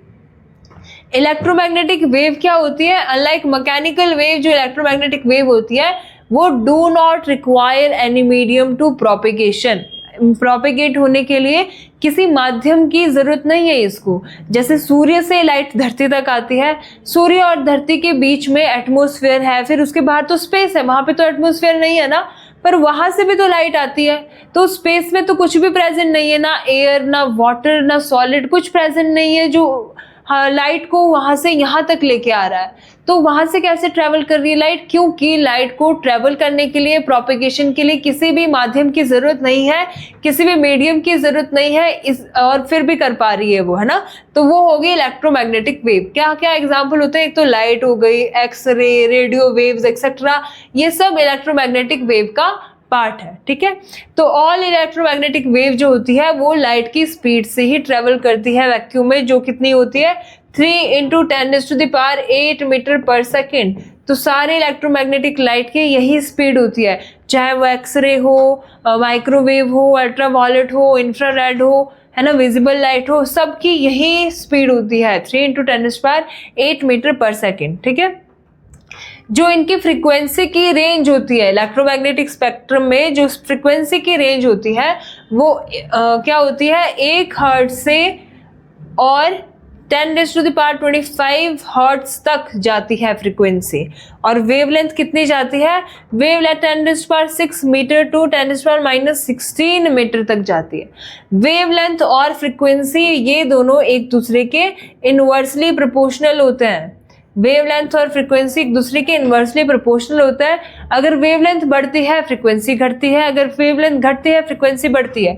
इलेक्ट्रोमैग्नेटिक वेव क्या होती है? अनलाइक मैकेनिकल वेव, जो इलेक्ट्रोमैग्नेटिक वेव होती है वो do not require any medium to propagation. Propagate होने के लिए किसी माध्यम की जरूरत नहीं है इसको। जैसे सूर्य से लाइट धरती तक आती है, सूर्य और धरती के बीच में एटमॉस्फेयर है, फिर उसके बाहर तो स्पेस है, वहां पे तो एटमॉस्फेयर नहीं है ना, पर वहां से भी तो लाइट आती है। तो स्पेस में तो कुछ भी प्रेजेंट नहीं है, ना एयर, ना वाटर, ना सॉलिड, कुछ प्रेजेंट नहीं है जो लाइट को वहां से यहाँ तक लेके आ रहा है। तो वहां से कैसे ट्रेवल कर रही है लाइट? क्योंकि लाइट को ट्रेवल करने के लिए, प्रोपिगेशन के लिए किसी भी माध्यम की जरूरत नहीं है, किसी भी मीडियम की जरूरत नहीं है, इस और फिर भी कर पा रही है वो, है ना। तो वो होगी इलेक्ट्रोमैग्नेटिक वेव। क्या क्या एग्जाम्पल होते हैं? एक तो लाइट हो गई, एक्सरे, रेडियो वेव्स एक्सेट्रा, ये सब इलेक्ट्रोमैग्नेटिक वेव का पार्ट है। ठीक है। तो ऑल इलेक्ट्रोमैग्नेटिक वेव जो होती है वो लाइट की स्पीड से ही ट्रेवल करती है वैक्यूम में, जो कितनी होती है 3 × 10⁸ मीटर पर सेकेंड। तो सारे इलेक्ट्रोमैग्नेटिक लाइट की यही स्पीड होती है, चाहे वो एक्सरे हो, माइक्रोवेव हो, अल्ट्रावायलेट हो, इंफ्रारेड हो, है ना, विजिबल लाइट हो, सबकी यही स्पीड होती है 3 × 10⁸ मीटर पर सेकेंड। ठीक है। जो इनकी फ्रीक्वेंसी की रेंज होती है इलेक्ट्रोमैग्नेटिक स्पेक्ट्रम में, जो फ्रीक्वेंसी की रेंज होती है वो क्या होती है? 1 हर्ट्ज से और 10⁻25 हर्ट्ज तक जाती है फ्रीक्वेंसी। और वेवलेंथ कितनी जाती है? वेवलेंथ 10⁻6 मीटर टू 10⁻16 मीटर तक जाती है। वेवलेंथ और फ्रीक्वेंसी ये दोनों एक दूसरे के इनवर्सली प्रोपोर्शनल होते हैं। वेवलेंथ और फ्रीक्वेंसी एक दूसरे के इनवर्सली प्रोपोर्शनल होता है। अगर वेवलेंथ बढ़ती है फ्रीक्वेंसी घटती है, अगर वेवलेंथ घटती है फ्रीक्वेंसी बढ़ती है।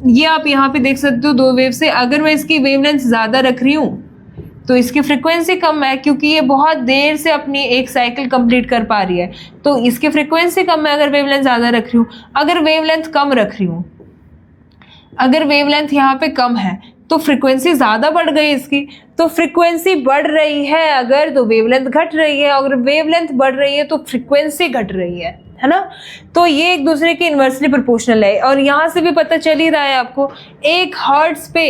ये आप यहाँ पे देख सकते हो दो वेव से, अगर मैं इसकी वेवलेंथ ज़्यादा रख रही हूँ तो इसकी फ्रीक्वेंसी कम है, क्योंकि ये बहुत देर से अपनी एक साइकिल कंप्लीट कर पा रही है, तो इसकी फ्रीक्वेंसी कम है अगर वेवलेंथ ज़्यादा रख रही हूँ। अगर वेवलेंथ कम रख रही हूँ, अगर वेवलेंथ यहाँ पे कम है तो फ्रीक्वेंसी ज़्यादा बढ़ गई इसकी, तो फ्रीक्वेंसी बढ़ रही है अगर तो वेवलेंथ घट रही है, अगर वेवलेंथ बढ़ रही है तो फ्रीक्वेंसी घट रही है ना। तो ये एक दूसरे के इन्वर्सली प्रोपोर्शनल है। और यहाँ से भी पता चल ही रहा है आपको, 1 हर्ट्ज पे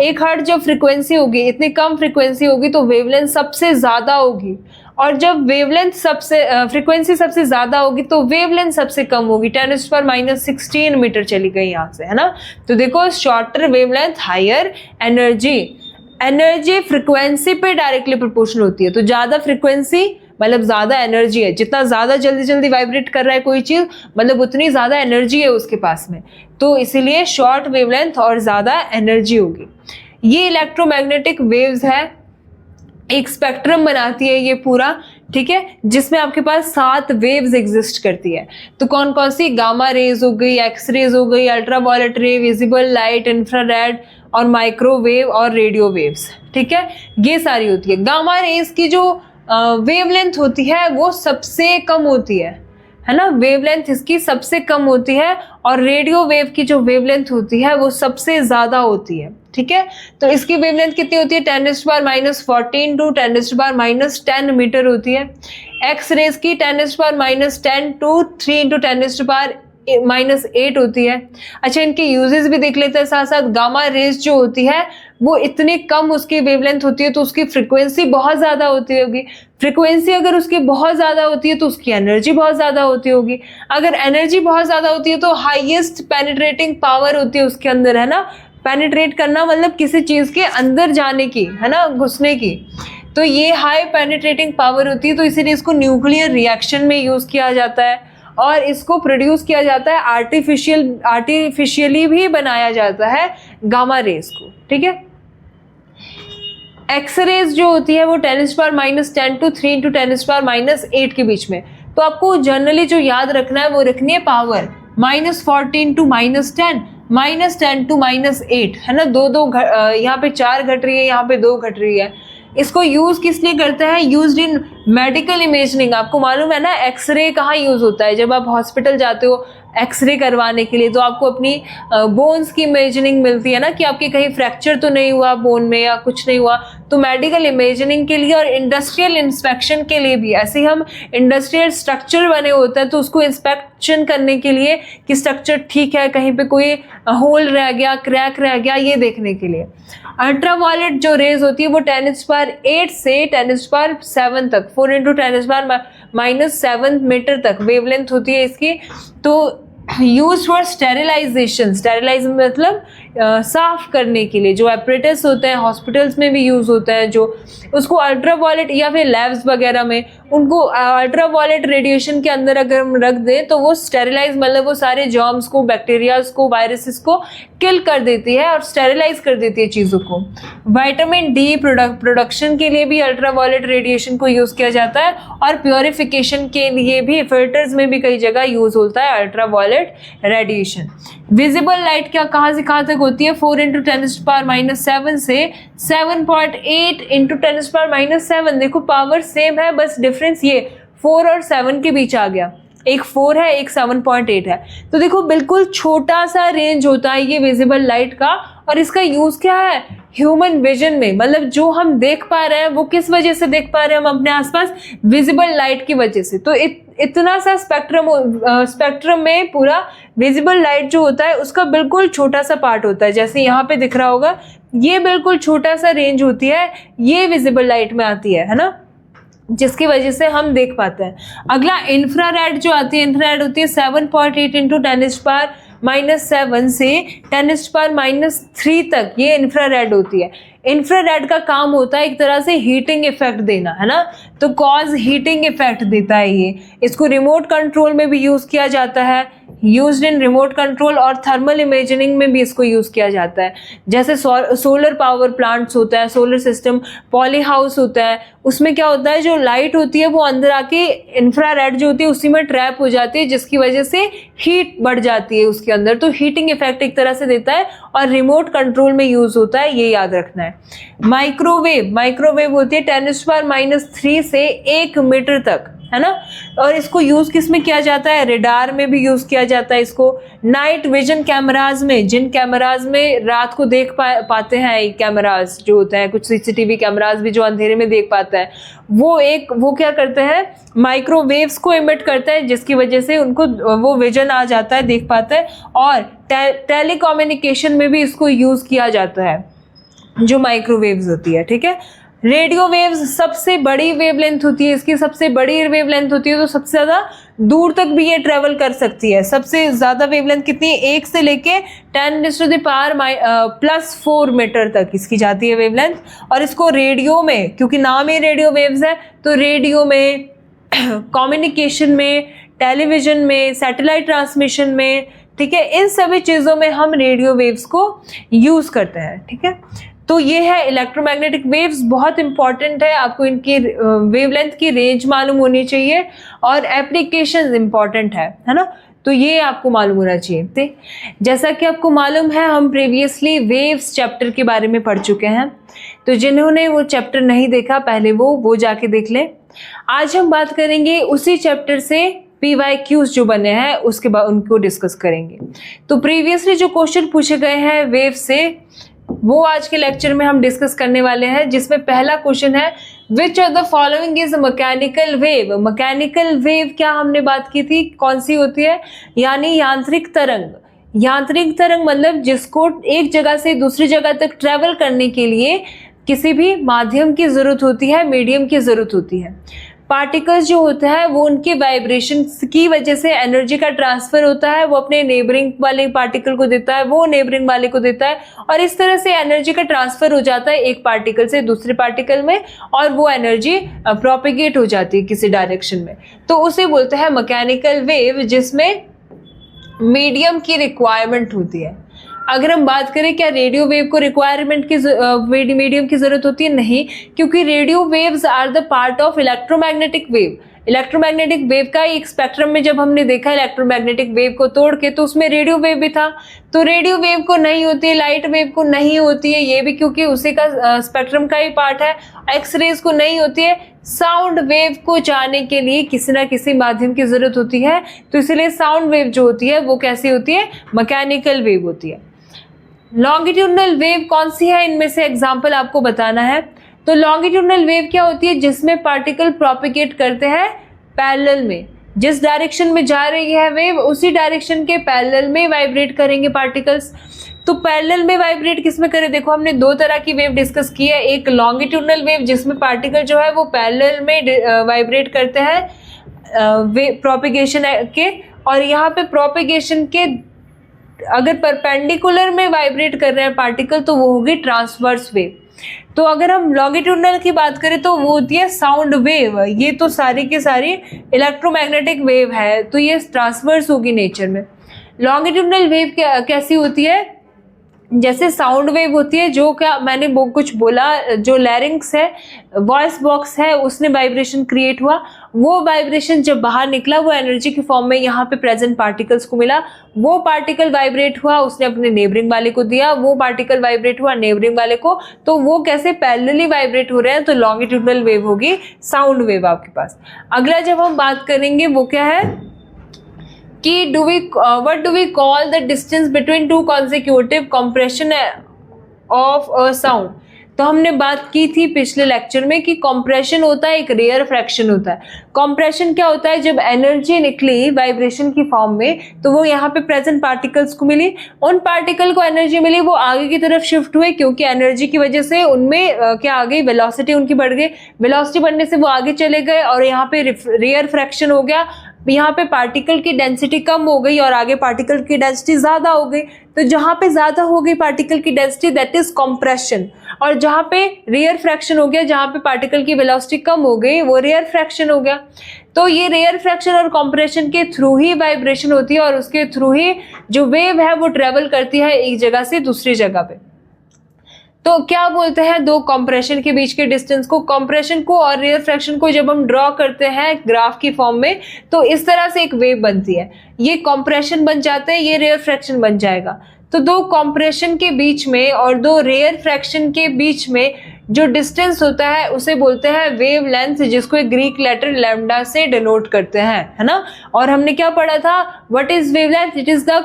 1 हर्ट्ज जब फ्रीक्वेंसी होगी, इतनी कम फ्रीक्वेंसी होगी तो वेवलेंथ सबसे ज़्यादा होगी, और जब वेवलेंथ फ्रीक्वेंसी सबसे ज़्यादा होगी तो वेवलेंथ सबसे कम होगी। 10⁻16 मीटर चली गई यहाँ से, है ना। तो देखो, shorter wavelength higher energy frequency पे डायरेक्टली प्रोपोर्शनल होती है। तो ज़्यादा फ्रीक्वेंसी मतलब ज़्यादा एनर्जी है, जितना ज़्यादा जल्दी जल्दी वाइब्रेट कर रहा है कोई चीज़, मतलब उतनी ज़्यादा एनर्जी है उसके पास में, तो इसीलिए शॉर्ट वेवलेंथ और ज़्यादा एनर्जी होगी। ये इलेक्ट्रोमैग्नेटिक वेव्स है, एक स्पेक्ट्रम बनाती है ये पूरा, ठीक है, जिसमें आपके पास 7 वेव्स एग्जिस्ट करती है। तो कौन कौन सी? गामा रेज हो गई, एक्स रेज हो गई, अल्ट्रावायलेट रे, विजिबल लाइट, इंफ्रारेड और माइक्रोवेव और रेडियो वेव्स, ठीक है, ये सारी होती है। गामा रेज की जो वेवलेंथ होती है वो सबसे कम होती है ना, वेवलेंथ इसकी सबसे कम होती है, और रेडियो वेव की जो वेवलेंथ होती है वो सबसे ज़्यादा होती है, ठीक है। तो इसकी वेवलेंथ कितनी होती है? 10⁻14 टू 10⁻10 मीटर होती है। एक्स रेज की 10⁻10 टू 3 × 10⁻8 होती है। अच्छा, इनके यूजेस भी देख लेते हैं साथ साथ। गामा रेज जो होती है वो इतनी कम उसकी वेवलेंथ होती है तो उसकी फ्रीक्वेंसी बहुत ज़्यादा होती होगी। फ्रीक्वेंसी अगर उसकी बहुत ज़्यादा होती है तो उसकी एनर्जी बहुत ज़्यादा होती होगी। अगर एनर्जी बहुत ज़्यादा होती है तो हाईएस्ट पेनिट्रेटिंग पावर होती है उसके अंदर, है ना। पेनिट्रेट करना मतलब किसी चीज़ के अंदर जाने की, है ना, घुसने की। तो ये हाई पेनिट्रेटिंग पावर होती है, तो इसीलिए इसको न्यूक्लियर रिएक्शन में यूज़ किया जाता है, और इसको प्रोड्यूस किया जाता है आर्टिफिशियली भी बनाया जाता है गामा रेज को, ठीक है। एक्स रेज जो होती है वो 10⁻10 टू 3 × 10⁻8 के बीच में। तो आपको जनरली जो याद रखना है वो रखनी है पावर -14 टू -10, -10 टू -8, है ना। दो यहाँ पे 4 घट रही है, यहाँ पे 2 घट रही है। इसको यूज़ किस लिए करते हैं? Used in medical imaging. आपको मालूम है ना एक्सरे कहाँ यूज़ होता है? जब आप हॉस्पिटल जाते हो एक्सरे करवाने के लिए, तो आपको अपनी बोन्स की इमेजिनिंग मिलती है ना, कि आपके कहीं फ्रैक्चर तो नहीं हुआ बोन में या कुछ नहीं हुआ। तो मेडिकल इमेजिनिंग के लिए और इंडस्ट्रियल इंस्पेक्शन के लिए भी, ऐसे ही हम इंडस्ट्रियल स्ट्रक्चर बने होते हैं तो उसको इंस्पेक्शन करने के लिए कि स्ट्रक्चर ठीक है, कहीं पे कोई होल रह गया, क्रैक रह गया, ये देखने के लिए। अल्ट्रावायलेट जो रेज होती है वो 10⁸ से 10⁷ तक, 4 × 10⁻⁻7 मीटर तक वेवलेंथ होती है इसकी। तो यूज फॉर स्टेरिलाइजेशन, स्टेरिलाइज मतलब साफ करने के लिए, जो एपरेटस होते हैं हॉस्पिटल्स में भी यूज़ होता है, जो उसको अल्ट्रावायलेट या फिर लैब्स वगैरह में उनको अल्ट्रावायलेट रेडिएशन के अंदर अगर हम रख दें तो वो स्टेरिलाइज मतलब वो सारे जर्म्स को, बैक्टीरियाज को, वायरसेस को किल कर देती है और स्टेरिलाइज कर देती है चीज़ों को। विटामिन डी प्रोडक्शन के लिए भी अल्ट्रावायलेट रेडिएशन को यूज़ किया जाता है, और प्योरिफिकेशन के लिए भी फिल्टर्स में भी कई जगह यूज़ होता है अल्ट्रावायलेट रेडिएशन। विजिबल लाइट क्या कहाँ से कहाँ तक होती है? 4 × 10⁻7 से 7.8 × 10⁻7। देखो पावर सेम है, बस डिफरेंस ये 4 और 7 के बीच आ गया, एक 4 है एक 7.8 है। तो देखो बिल्कुल छोटा सा रेंज होता है ये विजिबल लाइट का, और इसका यूज़ क्या है? ह्यूमन विजन में, मतलब जो हम देख पा रहे हैं वो किस वजह से देख पा रहे हैं हम अपने आसपास? विजिबल लाइट की वजह से। तो इतना सा स्पेक्ट्रम में पूरा विजिबल लाइट जो होता है उसका बिल्कुल छोटा सा पार्ट होता है, जैसे यहाँ पे दिख रहा होगा, ये बिल्कुल छोटा सा रेंज होती है, ये विजिबल लाइट में आती है ना, जिसकी वजह से हम देख पाते हैं। अगला इंफ्रारेड जो आती है, इंफ्रारेड होती है 7.8 × 10⁻7 से 10⁻³ तक, ये इंफ्रारेड होती है। इंफ्रारेड का काम होता है एक तरह से हीटिंग इफेक्ट देना, है ना, तो कॉज हीटिंग इफेक्ट देता है ये। इसको रिमोट कंट्रोल में भी यूज़ किया जाता है, यूज्ड इन रिमोट कंट्रोल, और थर्मल इमेजिनिंग में भी इसको यूज़ किया जाता है। जैसे सोलर पावर प्लांट्स होता है, सोलर सिस्टम, पॉली हाउस होता है, उसमें क्या होता है, जो लाइट होती है वो अंदर आके इंफ्रारेड जो होती है उसी में ट्रैप हो जाती है, जिसकी वजह से हीट बढ़ जाती है उसके अंदर। तो हीटिंग इफेक्ट एक तरह से देता है और रिमोट कंट्रोल में यूज़ होता है, ये याद रखना है। माइक्रोवेव होती है 10⁻³ से 1 मीटर तक, है ना। और इसको यूज किस में किया जाता है, रेडार में भी यूज किया जाता है इसको। नाइट विजन कैमराज में, जिन कैमराज में रात को देख पाते हैं, कैमराज जो होते हैं, कुछ सीसीटीवी कैमराज भी जो अंधेरे में देख पाता है, वो क्या करते हैं, माइक्रोवेव्स को इमिट करता है, जिसकी वजह से उनको वो विजन आ जाता है, देख पाता है। और टेलीकम्युनिकेशन में भी इसको यूज किया जाता है, जो माइक्रोवेव्स होती है, ठीक है। रेडियो वेव्स सबसे बड़ी वेवलेंथ होती है, इसकी सबसे बड़ी वेवलेंथ होती है, तो सबसे ज़्यादा दूर तक भी ये ट्रेवल कर सकती है। सबसे ज़्यादा वेवलेंथ कितनी है, 1 से लेके 10⁻⁴ मीटर तक इसकी जाती है वेवलेंथ। और इसको रेडियो में, क्योंकि नाम ही रेडियो वेव्स है, तो रेडियो में, कम्युनिकेशन में, टेलीविजन में, सैटेलाइट ट्रांसमिशन में, ठीक है, इन सभी चीज़ों में हम रेडियो वेव्स को यूज़ करते हैं, ठीक है। तो ये है इलेक्ट्रोमैग्नेटिक वेव्स, बहुत इंपॉर्टेंट है, आपको इनकी वेवलेंथ की रेंज मालूम होनी चाहिए और एप्लीकेशंस इंपॉर्टेंट है ना। तो ये आपको मालूम होना चाहिए। जैसा कि आपको मालूम है, हम प्रीवियसली वेव्स चैप्टर के बारे में पढ़ चुके हैं, तो जिन्होंने वो चैप्टर नहीं देखा पहले वो जाके देख लें। आज हम बात करेंगे उसी चैप्टर से PYQs जो बने हैं उसके बाद उनको डिस्कस करेंगे। तो प्रीवियसली जो क्वेश्चन पूछे गए हैं वेव से, वो आज के लेक्चर में हम डिस्कस करने वाले हैं, जिसमें पहला क्वेश्चन है, विच of the following is mechanical wave. Mechanical wave क्या हमने बात की थी, कौन सी होती है, यानी यांत्रिक तरंग। यांत्रिक तरंग मतलब जिसको एक जगह से दूसरी जगह तक ट्रेवल करने के लिए किसी भी माध्यम की जरूरत होती है, मीडियम की जरूरत होती है। पार्टिकल्स जो होते हैं वो उनके वाइब्रेशन की वजह से एनर्जी का ट्रांसफर होता है, वो अपने नेबरिंग वाले पार्टिकल को देता है, वो नेबरिंग वाले को देता है, और इस तरह से एनर्जी का ट्रांसफर हो जाता है एक पार्टिकल से दूसरे पार्टिकल में, और वो एनर्जी प्रोपिगेट हो जाती है किसी डायरेक्शन में। तो उसे बोलते हैं मैकेनिकल वेव, जिसमें मीडियम की रिक्वायरमेंट होती है। अगर हम बात करें क्या रेडियो वेव को रिक्वायरमेंट की मीडियम की जरूरत होती है, नहीं, क्योंकि radio waves are the part of electromagnetic wave. Electromagnetic wave का एक स्पेक्ट्रम में जब हमने देखा इलेक्ट्रोमैग्नेटिक वेव को तोड़ के, तो उसमें रेडियो वेव भी था। तो रेडियो वेव को नहीं होती है, लाइट वेव को नहीं होती है, ये भी क्योंकि उसी का स्पेक्ट्रम का ही पार्ट है। एक्स रेज को नहीं होती है। साउंड वेव को जाने के लिए किसी ना किसी माध्यम की जरूरत होती है, तो इसलिए साउंड वेव जो होती है वो कैसी होती है, मैकेनिकल वेव होती है। लॉन्गिट्यूडनल वेव कौन सी है, इनमें से एग्जाम्पल आपको बताना है। तो लॉन्गिट्यूडनल वेव क्या होती है, जिसमें पार्टिकल प्रोपिगेट करते हैं पैरेलल में, जिस डायरेक्शन में जा रही है वेव उसी डायरेक्शन के पैरेलल में वाइब्रेट करेंगे पार्टिकल्स। तो पैरेलल में वाइब्रेट किस में करें, देखो हमने दो तरह की वेव डिस्कस की है, एक लॉन्गिट्यूडनल वेव जिसमें पार्टिकल जो है वो पैरेलल में वाइब्रेट करते हैं प्रोपिगेशन के, और यहाँ पे प्रोपिगेशन के अगर परपेंडिकुलर में वाइब्रेट कर रहे हैं पार्टिकल तो वो होगी ट्रांसवर्स वेव। तो अगर हम लॉन्गिट्यूडनल की बात करें तो वो होती है साउंड वेव। ये तो सारी की सारी इलेक्ट्रोमैग्नेटिक वेव है, तो ये ट्रांसवर्स होगी नेचर में। लॉन्गिट्यूडनल वेव कैसी होती है, जैसे साउंड वेव होती है, जो क्या मैंने वो कुछ बोला, जो लैरिंक्स है, वॉइस बॉक्स है, उसने वाइब्रेशन क्रिएट हुआ, वो वाइब्रेशन जब बाहर निकला वो एनर्जी के फॉर्म में यहाँ पे प्रेजेंट पार्टिकल्स को मिला, वो पार्टिकल वाइब्रेट हुआ, उसने अपने नेबरिंग वाले को दिया, वो पार्टिकल वाइब्रेट हुआ नेबरिंग वाले को, तो वो कैसे पैरेलली वाइब्रेट हो रहे हैं, तो लॉन्गिट्यूडनल वेव होगी, साउंड वेव आपके पास। अगला जब हम बात करेंगे वो क्या है कि what do we call the distance between two consecutive compression of a sound। तो हमने बात की थी पिछले लेक्चर में कि कंप्रेशन होता है, एक रेयर फ्रैक्शन होता है। कंप्रेशन क्या होता है, जब एनर्जी निकली वाइब्रेशन की फॉर्म में तो वो यहाँ पे प्रेजेंट पार्टिकल्स को मिली, उन पार्टिकल को एनर्जी मिली, वो आगे की तरफ शिफ्ट हुए, क्योंकि एनर्जी की वजह से उनमें क्या आ गई, वेलोसिटी उनकी बढ़ गई, वेलोसिटी बढ़ने से वो आगे चले गए, और यहाँ पे रेयर फ्रैक्शन हो गया, यहाँ पे पार्टिकल की डेंसिटी कम हो गई और आगे पार्टिकल की डेंसिटी ज्यादा हो गई। तो जहाँ पे ज्यादा हो गई पार्टिकल की डेंसिटी दैट इज कंप्रेशन, और जहाँ पे रेयर फ्रैक्शन हो गया, जहाँ पे पार्टिकल की वेलोसिटी कम हो गई, वो रेयर फ्रैक्शन हो गया। तो ये रेयर फ्रैक्शन और कंप्रेशन के थ्रू ही वाइब्रेशन होती है, और उसके थ्रू ही जो वेव है वो ट्रेवल करती है एक जगह से दूसरी जगह पे। तो क्या बोलते हैं दो कंप्रेशन के बीच के डिस्टेंस को, कंप्रेशन को और रेयर फ्रैक्शन को जब हम ड्रॉ करते हैं ग्राफ की फॉर्म में, तो इस तरह से एक वेव बनती है, ये कंप्रेशन बन जाता है, ये रेयर फ्रैक्शन बन जाएगा। तो दो कॉम्प्रेशन के बीच में और दो रेयर फ्रैक्शन के बीच में जो डिस्टेंस होता है उसे बोलते हैं वेव लेंथ, जिसको एक ग्रीक लेटर लैम्डा से डिनोट करते हैं, है ना। और हमने क्या पढ़ा था, what is wave length? It is the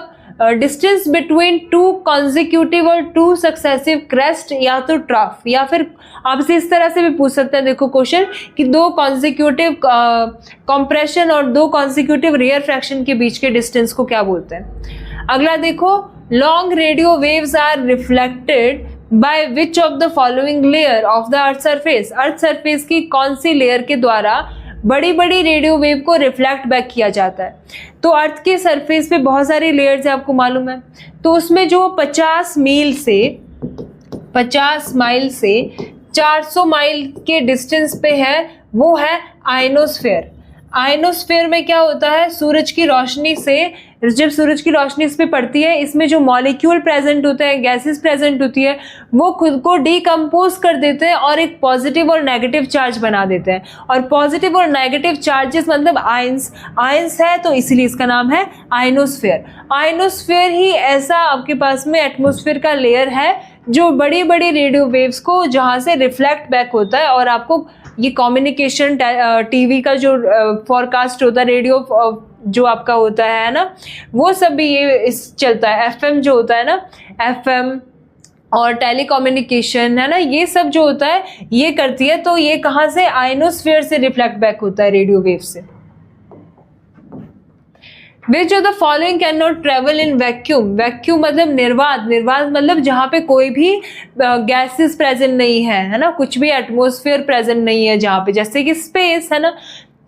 distance between two consecutive और टू सक्सेसिव क्रेस्ट या तो ट्राफ, या फिर आपसे इस तरह से भी पूछ सकते हैं, देखो क्वेश्चन, कि दो कॉन्जिक्यूटिव कॉम्प्रेशन और दो कॉन्जिक्यूटिव रेयर फ्रैक्शन के बीच के डिस्टेंस को क्या बोलते हैं। अगला देखो, long radio waves are reflected by which of the following layer of the earth surface? Earth surface की कौन सी लेयर के द्वारा बड़ी बड़ी रेडियो वेव को रिफ्लेक्ट बैक किया जाता है? तो अर्थ के सरफेस पे बहुत सारी लेयर्स है, आपको मालूम है। तो उसमें जो 50 माइल से 400 माइल के डिस्टेंस पे है वो है आयनोस्फेयर। आयनोस्फेयर में क्या होता है, सूरज की रोशनी से, जब सूरज की रोशनी इस पे पड़ती है, इसमें जो मॉलिक्यूल प्रेजेंट होते हैं, गैसेस प्रेजेंट होती है, वो खुद को डीकम्पोज कर देते हैं और एक पॉजिटिव और नेगेटिव चार्ज बना देते हैं। और पॉजिटिव और नेगेटिव चार्जेस मतलब आयंस है, तो इसीलिए इसका नाम है आयनोस्फेयर। आयनोस्फेयर ही ऐसा आपके पास में एटमॉस्फेयर का लेयर है जो बड़ी बड़ी रेडियो वेव्स को जहाँ से रिफ्लेक्ट बैक होता है, और आपको ये कम्युनिकेशन टीवी का जो फॉरकास्ट होता है, रेडियो जो आपका होता है ना, वो सब भी ये इस चलता है। एफएम जो होता है ना, एफएम और टेलीकम्युनिकेशन है ना, ये सब जो होता है ये करती है। तो ये कहाँ से, आयनोस्फेयर से रिफ्लेक्ट बैक होता है रेडियो वेव से। Which of the following cannot travel in vacuum? Vacuum मतलब निर्वात मतलब जहाँ पे कोई भी गैसेस प्रेजेंट नहीं है ना, कुछ भी एटमॉस्फेयर प्रेजेंट नहीं है जहाँ पे, जैसे कि स्पेस है ना,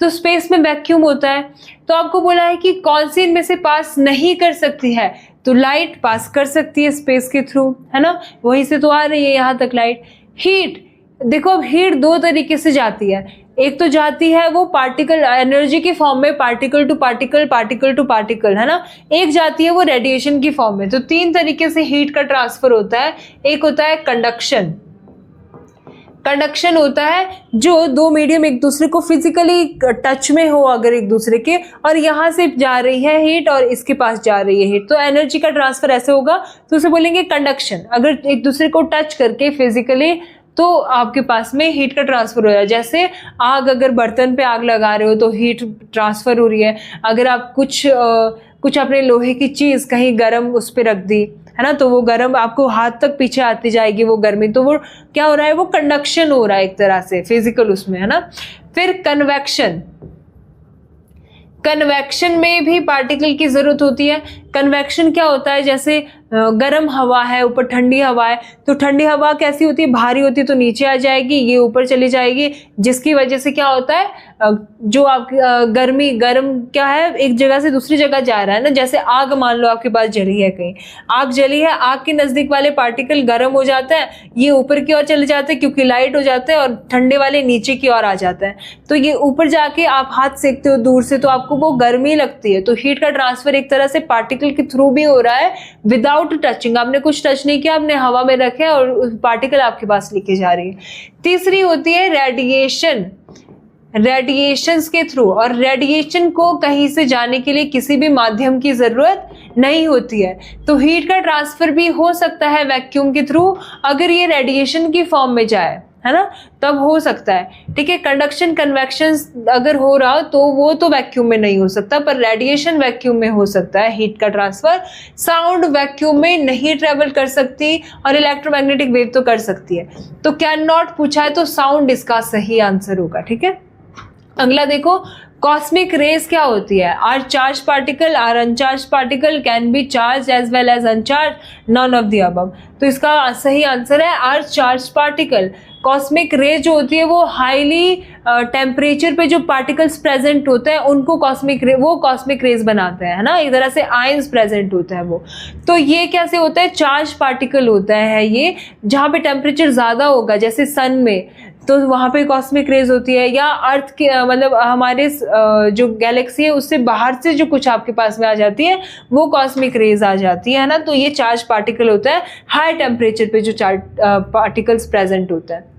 तो स्पेस में वैक्यूम होता है। तो आपको बोला है कि कौन सी इनमें से पास नहीं कर सकती है, तो लाइट पास कर सकती है स्पेस के थ्रू, है ना, वहीं से तो आ रही है यहाँ तक लाइट। हीट, देखो अब हीट दो तरीके से जाती है, एक तो जाती है वो पार्टिकल एनर्जी की फॉर्म में, पार्टिकल टू पार्टिकल, है ना, एक जाती है वो रेडिएशन की फॉर्म में। तो तीन तरीके से हीट का ट्रांसफर होता है। एक होता है कंडक्शन होता है जो दो मीडियम एक दूसरे को फिजिकली टच में हो अगर एक दूसरे के, और यहाँ से जा रही है हीट और इसके पास जा रही है हीट, तो एनर्जी का ट्रांसफर ऐसे होगा, तो उसे बोलेंगे कंडक्शन। अगर एक दूसरे को टच करके फिजिकली, तो आपके पास में हीट का ट्रांसफर हो रहा है। जैसे आग, अगर बर्तन पे आग लगा रहे हो तो हीट ट्रांसफर हो रही है। अगर आप कुछ अपने लोहे की चीज़ कहीं गर्म उस पर रख दी, है ना, तो वो गर्म आपको हाथ तक पीछे आती जाएगी वो गर्मी, तो वो क्या हो रहा है, वो कंडक्शन हो रहा है एक तरह से फिजिकल उसमें, है ना। फिर कन्वेक्शन में भी पार्टिकल की जरूरत होती है। कन्वेक्शन क्या होता है, जैसे गर्म हवा है, ऊपर ठंडी हवा है, तो ठंडी हवा कैसी होती है, भारी होती है, तो नीचे आ जाएगी, ये ऊपर चली जाएगी, जिसकी वजह से क्या होता है, जो आपकी गर्म क्या है, एक जगह से दूसरी जगह जा रहा है ना। जैसे आग मान लो आपके पास जली है, कहीं आग जली है, आग के नजदीक वाले पार्टिकल गर्म हो जाते हैं, ये ऊपर की ओर चले जाते हैं क्योंकि लाइट हो जाते हैं, और ठंडे वाले नीचे की ओर आ जाते हैं। तो ये ऊपर जाके आप हाथ सेकते हो दूर से, तो आपको वो गर्मी लगती है। तो हीट का ट्रांसफर एक तरह से पार्टिकल के थ्रू भी हो रहा है विदाउट टचिंग। आपने कुछ टच नहीं किया, आपने हवा में रखे और पार्टिकल आपके पास लेके जा रही है। तीसरी होती है रेडिएशंस के थ्रू, और रेडिएशन को कहीं से जाने के लिए किसी भी माध्यम की जरूरत नहीं होती है। तो हीट का ट्रांसफर भी हो सकता है वैक्यूम के थ्रू, अगर ये रेडिएशन की फॉर्म में जाए, है ना, तब हो सकता है। ठीक है, कंडक्शन कन्वेक्शन अगर हो रहा तो वो तो वैक्यूम में नहीं हो सकता, पर रेडिएशन वैक्यूम में हो सकता है हीट का ट्रांसफर। साउंड वैक्यूम में नहीं ट्रेवल कर सकती, और इलेक्ट्रोमैग्नेटिक वेव तो कर सकती है। तो कैन नॉट पूछा है, तो साउंड इसका सही आंसर होगा। ठीक है, अगला देखो, कॉस्मिक रेज क्या होती है? Are charge particle, are uncharge particle, can be charge as well as uncharge, none of the above. तो इसका सही आंसर है आर चार्ज पार्टिकल। कॉस्मिक रे जो होती है वो हाईली टेम्परेचर पे जो पार्टिकल्स प्रेजेंट होते हैं उनको कॉस्मिक रेज बनाते हैं, है ना, एक तरह से आयंस प्रेजेंट होते हैं वो। तो ये कैसे होता है, चार्ज पार्टिकल होता है ये, जहाँ पे टेम्परेचर ज़्यादा होगा, जैसे सन में, तो वहाँ पे कॉस्मिक रेज होती है, या अर्थ के मतलब हमारे जो गैलेक्सी है उससे बाहर से जो कुछ आपके पास में आ जाती है वो कॉस्मिक रेज आ जाती है ना। तो ये चार्ज पार्टिकल होता है हाई टेम्परेचर पे जो पार्टिकल्स प्रेजेंट होता है।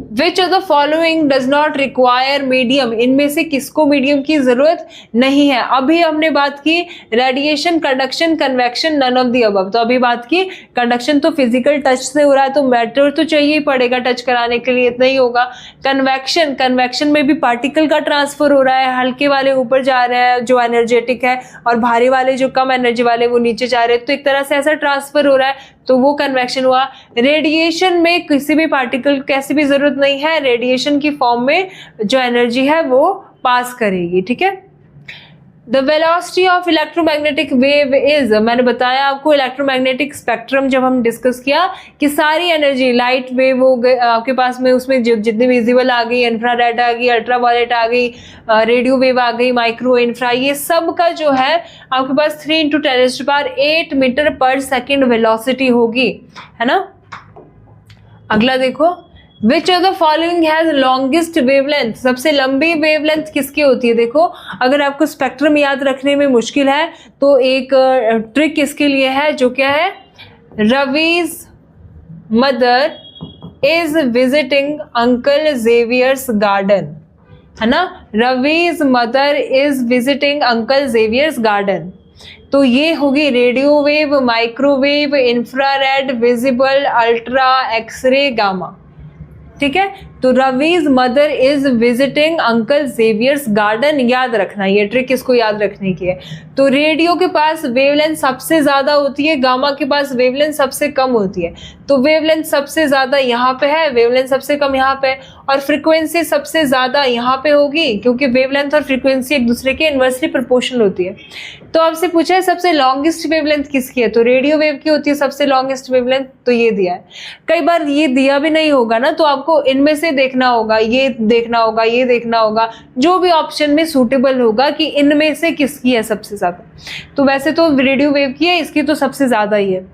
विच of the following does not require medium, इनमें से किसको मीडियम की जरूरत नहीं है। अभी हमने बात की radiation, conduction, convection, none of the above. तो अभी बात की कंडक्शन तो फिजिकल टच से हो रहा है तो मैटर तो चाहिए ही पड़ेगा टच कराने के लिए, इतना ही होगा। कन्वेक्शन, कन्वेक्शन में भी पार्टिकल का ट्रांसफर हो रहा है, हल्के वाले ऊपर जा रहे हैं जो एनर्जेटिक है और भारी वाले जो कम एनर्जी वाले वो नीचे जा रहे हैं, तो एक तरह से ऐसा ट्रांसफर हो रहा है तो वो कन्वेक्शन हुआ। रेडिएशन में किसी भी पार्टिकल कैसी भी जरूरत नहीं है, रेडिएशन की फॉर्म में जो एनर्जी है वो पास करेगी, ठीक है। The velocity of electromagnetic wave is, मैंने बताया आपको इलेक्ट्रोमैग्नेटिक स्पेक्ट्रम जब हम डिस्कस किया कि सारी एनर्जी, लाइट वेव हो गई आपके पास में, उसमें जितनी विजिबल आ गई, इंफ्रारेड आ गई, अल्ट्रावायलेट आ गई, रेडियो वेव आ गई, माइक्रो, इंफ्रा, ये सब का जो है आपके पास 3 × 10⁸ मीटर पर सेकेंड वेलोसिटी होगी, है ना। अगला देखो, विच of the following has longest wavelength, सबसे लंबी वेवलेंथ किसकी होती है। देखो अगर आपको स्पेक्ट्रम याद रखने में मुश्किल है तो एक ट्रिक इसके लिए है, जो क्या है, Ravi's mother is visiting uncle Xavier's garden, है ना। Ravi's mother is visiting uncle Xavier's garden. तो ये होगी radio wave, microwave, infrared, visible, ultra, X ray, gamma, ठीक है। तो Ravi's mother is visiting uncle Xavier's garden, याद रखना, ये ट्रिक इसको याद रखने की है। तो रेडियो के पास वेवलेंथ सबसे ज्यादा होती है, गामा के पास वेवलेंथ सबसे कम होती है। तो वेवलेंथ सबसे ज्यादा यहाँ पे है, वेवलेंथ सबसे कम यहाँ पे, और फ्रीक्वेंसी सबसे ज्यादा यहाँ पे होगी, क्योंकि वेवलेंथ और फ्रीक्वेंसी एक दूसरे के इनवर्सली प्रोपोर्शनल होती है। तो आपसे पूछा है सबसे लॉन्गेस्ट वेवलेंथ किसकी है, तो रेडियो वेव की होती है सबसे लॉन्गेस्ट वेवलेंथ, तो ये दिया है। कई बार ये दिया भी नहीं होगा ना, तो आपको इनमें से देखना होगा, ये देखना होगा, ये देखना होगा, जो भी ऑप्शन में सूटेबल होगा कि इनमें से किसकी है सबसे ज्यादा। तो वैसे तो रेडियो वेव की है, इसकी तो सबसे ज्यादा ही है।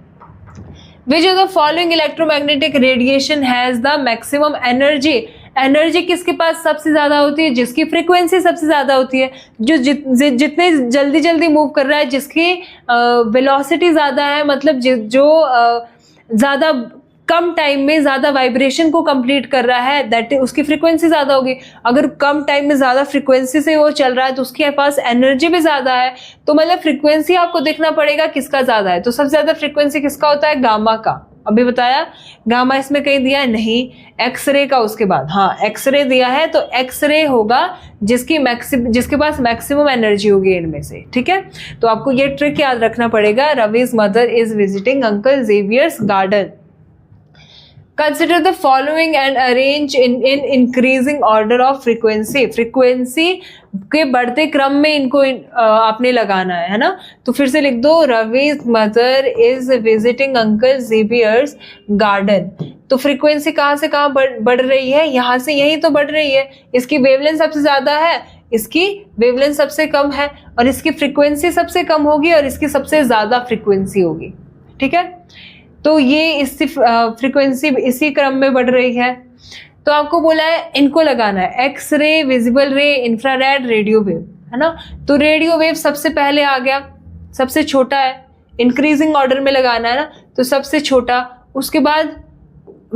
विच of the following electromagnetic radiation has the maximum energy, energy किसके पास सबसे ज्यादा होती है, जिसकी फ्रीक्वेंसी सबसे ज्यादा होती है, जो जितने जल्दी जल्दी मूव कर रहा है, जिसकी वेलोसिटी ज्यादा है, मतलब जो ज्यादा कम टाइम में ज्यादा वाइब्रेशन को कंप्लीट कर रहा है, दैट उसकी फ्रीक्वेंसी ज्यादा होगी। अगर कम टाइम में ज्यादा फ्रीक्वेंसी से वो चल रहा है तो उसके पास एनर्जी भी ज्यादा है। तो मतलब फ्रीक्वेंसी आपको देखना पड़ेगा किसका ज्यादा है। तो सबसे ज्यादा फ्रीक्वेंसी किसका होता है, गामा का। अभी बताया गामा इसमें कहीं दिया है नहीं, एक्सरे का उसके बाद, हाँ एक्सरे दिया है, तो एक्सरे होगा जिसके पास मैक्सिमम एनर्जी होगी इनमें से, ठीक है। तो आपको ये ट्रिक याद रखना पड़ेगा, Ravi's mother is visiting uncle Xavier's garden. Consider the following and arrange in increasing order of frequency. Frequency के बढ़ते क्रम में इनको आपने लगाना है ना। तो फिर से लिख दो, Ravi's mother is visiting uncle Xavier's garden. तो फ्रीक्वेंसी कहाँ से कहाँ बढ़ रही है, यहाँ से यहीं तो बढ़ रही है। इसकी वेवलेंथ सबसे ज्यादा है, इसकी वेवलेंथ सबसे कम है, और इसकी फ्रीक्वेंसी सबसे कम होगी और इसकी सबसे ज्यादा फ्रीक्वेंसी होगी, ठीक है। तो ये इसकी फ्रीक्वेंसी इसी क्रम में बढ़ रही है। तो आपको बोला है इनको लगाना है, एक्सरे, विजिबल रे, इंफ्रारेड, रेडियो वेव, है ना। तो रेडियो वेव सबसे पहले आ गया, सबसे छोटा है, इंक्रीजिंग ऑर्डर में लगाना है ना, तो सबसे छोटा, उसके बाद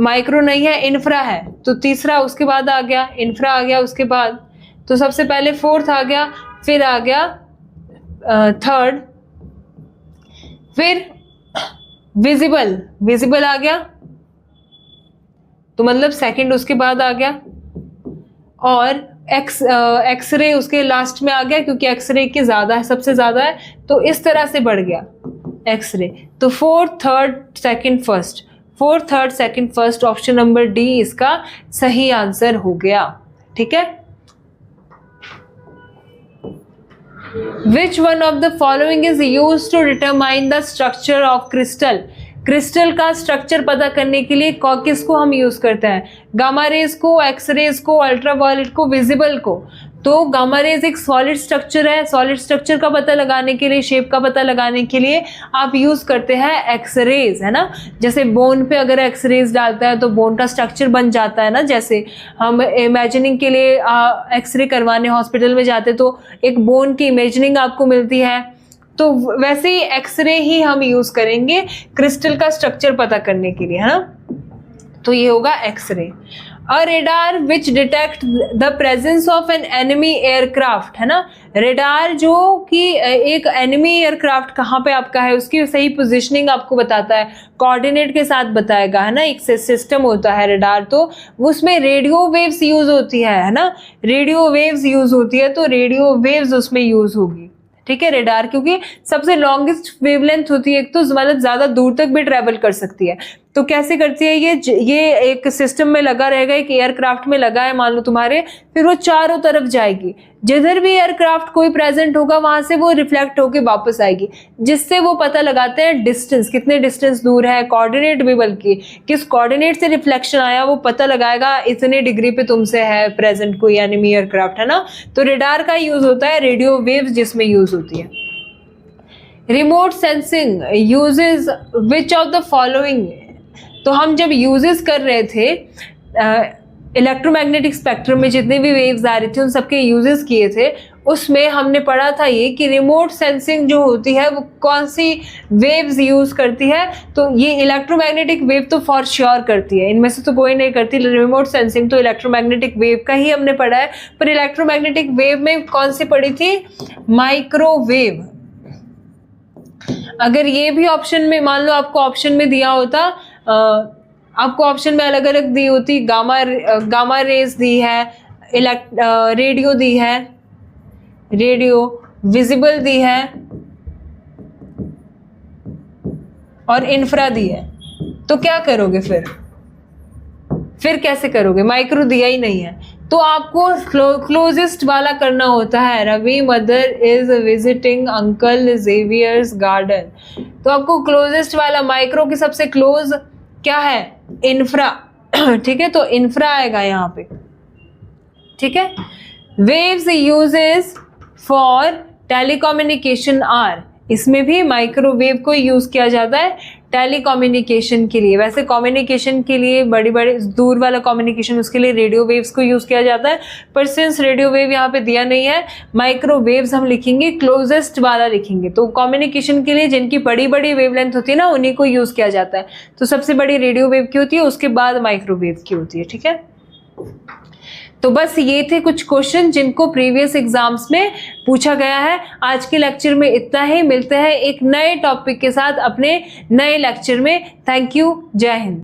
माइक्रो नहीं है, इंफ्रा है, तो तीसरा, उसके बाद आ गया इंफ्रा, आ गया उसके बाद, तो सबसे पहले फोर्थ आ गया, फिर आ गया थर्ड, फिर विजिबल आ गया, तो मतलब सेकंड उसके बाद आ गया, और एक्सरे उसके लास्ट में आ गया, क्योंकि एक्सरे के ज्यादा है, सबसे ज्यादा है, तो इस तरह से बढ़ गया एक्सरे। तो fourth, third, second, first, fourth, third, second, first, option number D इसका सही आंसर हो गया, ठीक है। Which one of the following is used to determine the structure of crystal? Crystal का स्ट्रक्चर पता करने के लिए किसको हम यूज करते हैं, गामा रेज को, एक्स रेज को, अल्ट्रावायलेट को, विजिबल को। तो गामा रेज एक सॉलिड स्ट्रक्चर है, सॉलिड स्ट्रक्चर का पता लगाने के लिए, शेप का पता लगाने के लिए आप यूज करते हैं एक्स रेज, है ना। जैसे बोन पे अगर एक्स रेज डालता है तो बोन का स्ट्रक्चर बन जाता है ना। जैसे हम इमेजिनिंग के लिए एक्सरे करवाने हॉस्पिटल में जाते तो एक बोन की इमेजिनिंग आपको मिलती है, तो वैसे ही एक्सरे ही हम यूज करेंगे क्रिस्टल का स्ट्रक्चर पता करने के लिए, है ना। तो ये होगा X ray. A radar which detect the presence of an enemy aircraft, है ना। रेडार जो कि एक एनिमी एयरक्राफ्ट कहाँ पे आपका है उसकी सही पोजीशनिंग आपको बताता है, कोऑर्डिनेट के साथ बताएगा, है ना। एक सिस्टम होता है रेडार, तो उसमें रेडियो वेव्स यूज होती है ना, रेडियो वेव्स यूज होती है, तो रेडियो वेव्स उसमें यूज होगी, ठीक है। रेडार क्योंकि सबसे लॉन्गेस्ट वेवलेंथ होती है, एक तो मतलब ज्यादा दूर तक भी ट्रेवल कर सकती है। तो कैसे करती है ये एक सिस्टम में लगा रहेगा, एक एयरक्राफ्ट में लगा है मान लो तुम्हारे, फिर वो चारों तरफ जाएगी, जिधर भी एयरक्राफ्ट कोई प्रेजेंट होगा वहां से वो रिफ्लेक्ट होके वापस आएगी, जिससे वो पता लगाते हैं डिस्टेंस, कितने डिस्टेंस दूर है, कोऑर्डिनेट भी, बल्कि किस कोऑर्डिनेट से रिफ्लेक्शन आया वो पता लगाएगा, इतने डिग्री पे तुमसे है प्रेजेंट कोई एनिमी एयरक्राफ्ट, है ना। तो रेडार का यूज होता है, रेडियो वेव्स जिसमें यूज होती है। Remote sensing uses which of the following, तो हम जब यूजेस कर रहे थे इलेक्ट्रोमैग्नेटिक स्पेक्ट्रम में जितने भी वेव्स आ रही थी उन सबके यूजेस किए थे, उसमें हमने पढ़ा था ये कि रिमोट सेंसिंग जो होती है वो कौन सी वेव्स यूज करती है, तो ये इलेक्ट्रोमैग्नेटिक वेव तो फॉर श्योर करती है, इनमें से तो कोई नहीं करती। रिमोट सेंसिंग तो इलेक्ट्रोमैग्नेटिक वेव का ही हमने पढ़ा है, पर इलेक्ट्रोमैग्नेटिक वेव में कौन सी पढ़ी थी, माइक्रोवेव। अगर ये भी ऑप्शन में मान लो आपको ऑप्शन में दिया होता, आपको ऑप्शन में अलग अलग दी होती, गामा रेज दी है, रेडियो दी है, रेडियो विजिबल दी है और इंफ्रा दी है, तो क्या करोगे फिर कैसे करोगे, माइक्रो दिया ही नहीं है, तो आपको क्लोजेस्ट वाला करना होता है। Ravi mother is visiting uncle Xavier's garden, तो आपको क्लोजेस्ट वाला, माइक्रो के सबसे क्लोज क्या है, इंफ्रा, ठीक है, तो इंफ्रा आएगा यहाँ पे, ठीक है। Waves uses for telecommunication are, इसमें भी माइक्रोवेव को यूज किया जाता है टेलीकम्युनिकेशन के लिए। वैसे कम्युनिकेशन के लिए बड़ी बड़ी दूर वाला कम्युनिकेशन उसके लिए रेडियो वेव्स को यूज किया जाता है, पर सिंस रेडियो वेव यहाँ पे दिया नहीं है, माइक्रोवेव्स हम लिखेंगे, क्लोजेस्ट वाला लिखेंगे। तो कम्युनिकेशन के लिए जिनकी बड़ी बड़ी वेवलेंथ होती है ना उन्हीं को यूज किया जाता है, तो सबसे बड़ी रेडियो वेव की होती है, उसके बाद माइक्रोवेव की होती है, ठीक है। तो बस ये थे कुछ क्वेश्चन जिनको प्रीवियस एग्जाम्स में पूछा गया है। आज के लेक्चर में इतना ही, मिलते हैं एक नए टॉपिक के साथ अपने नए लेक्चर में। थैंक यू, जय हिंद।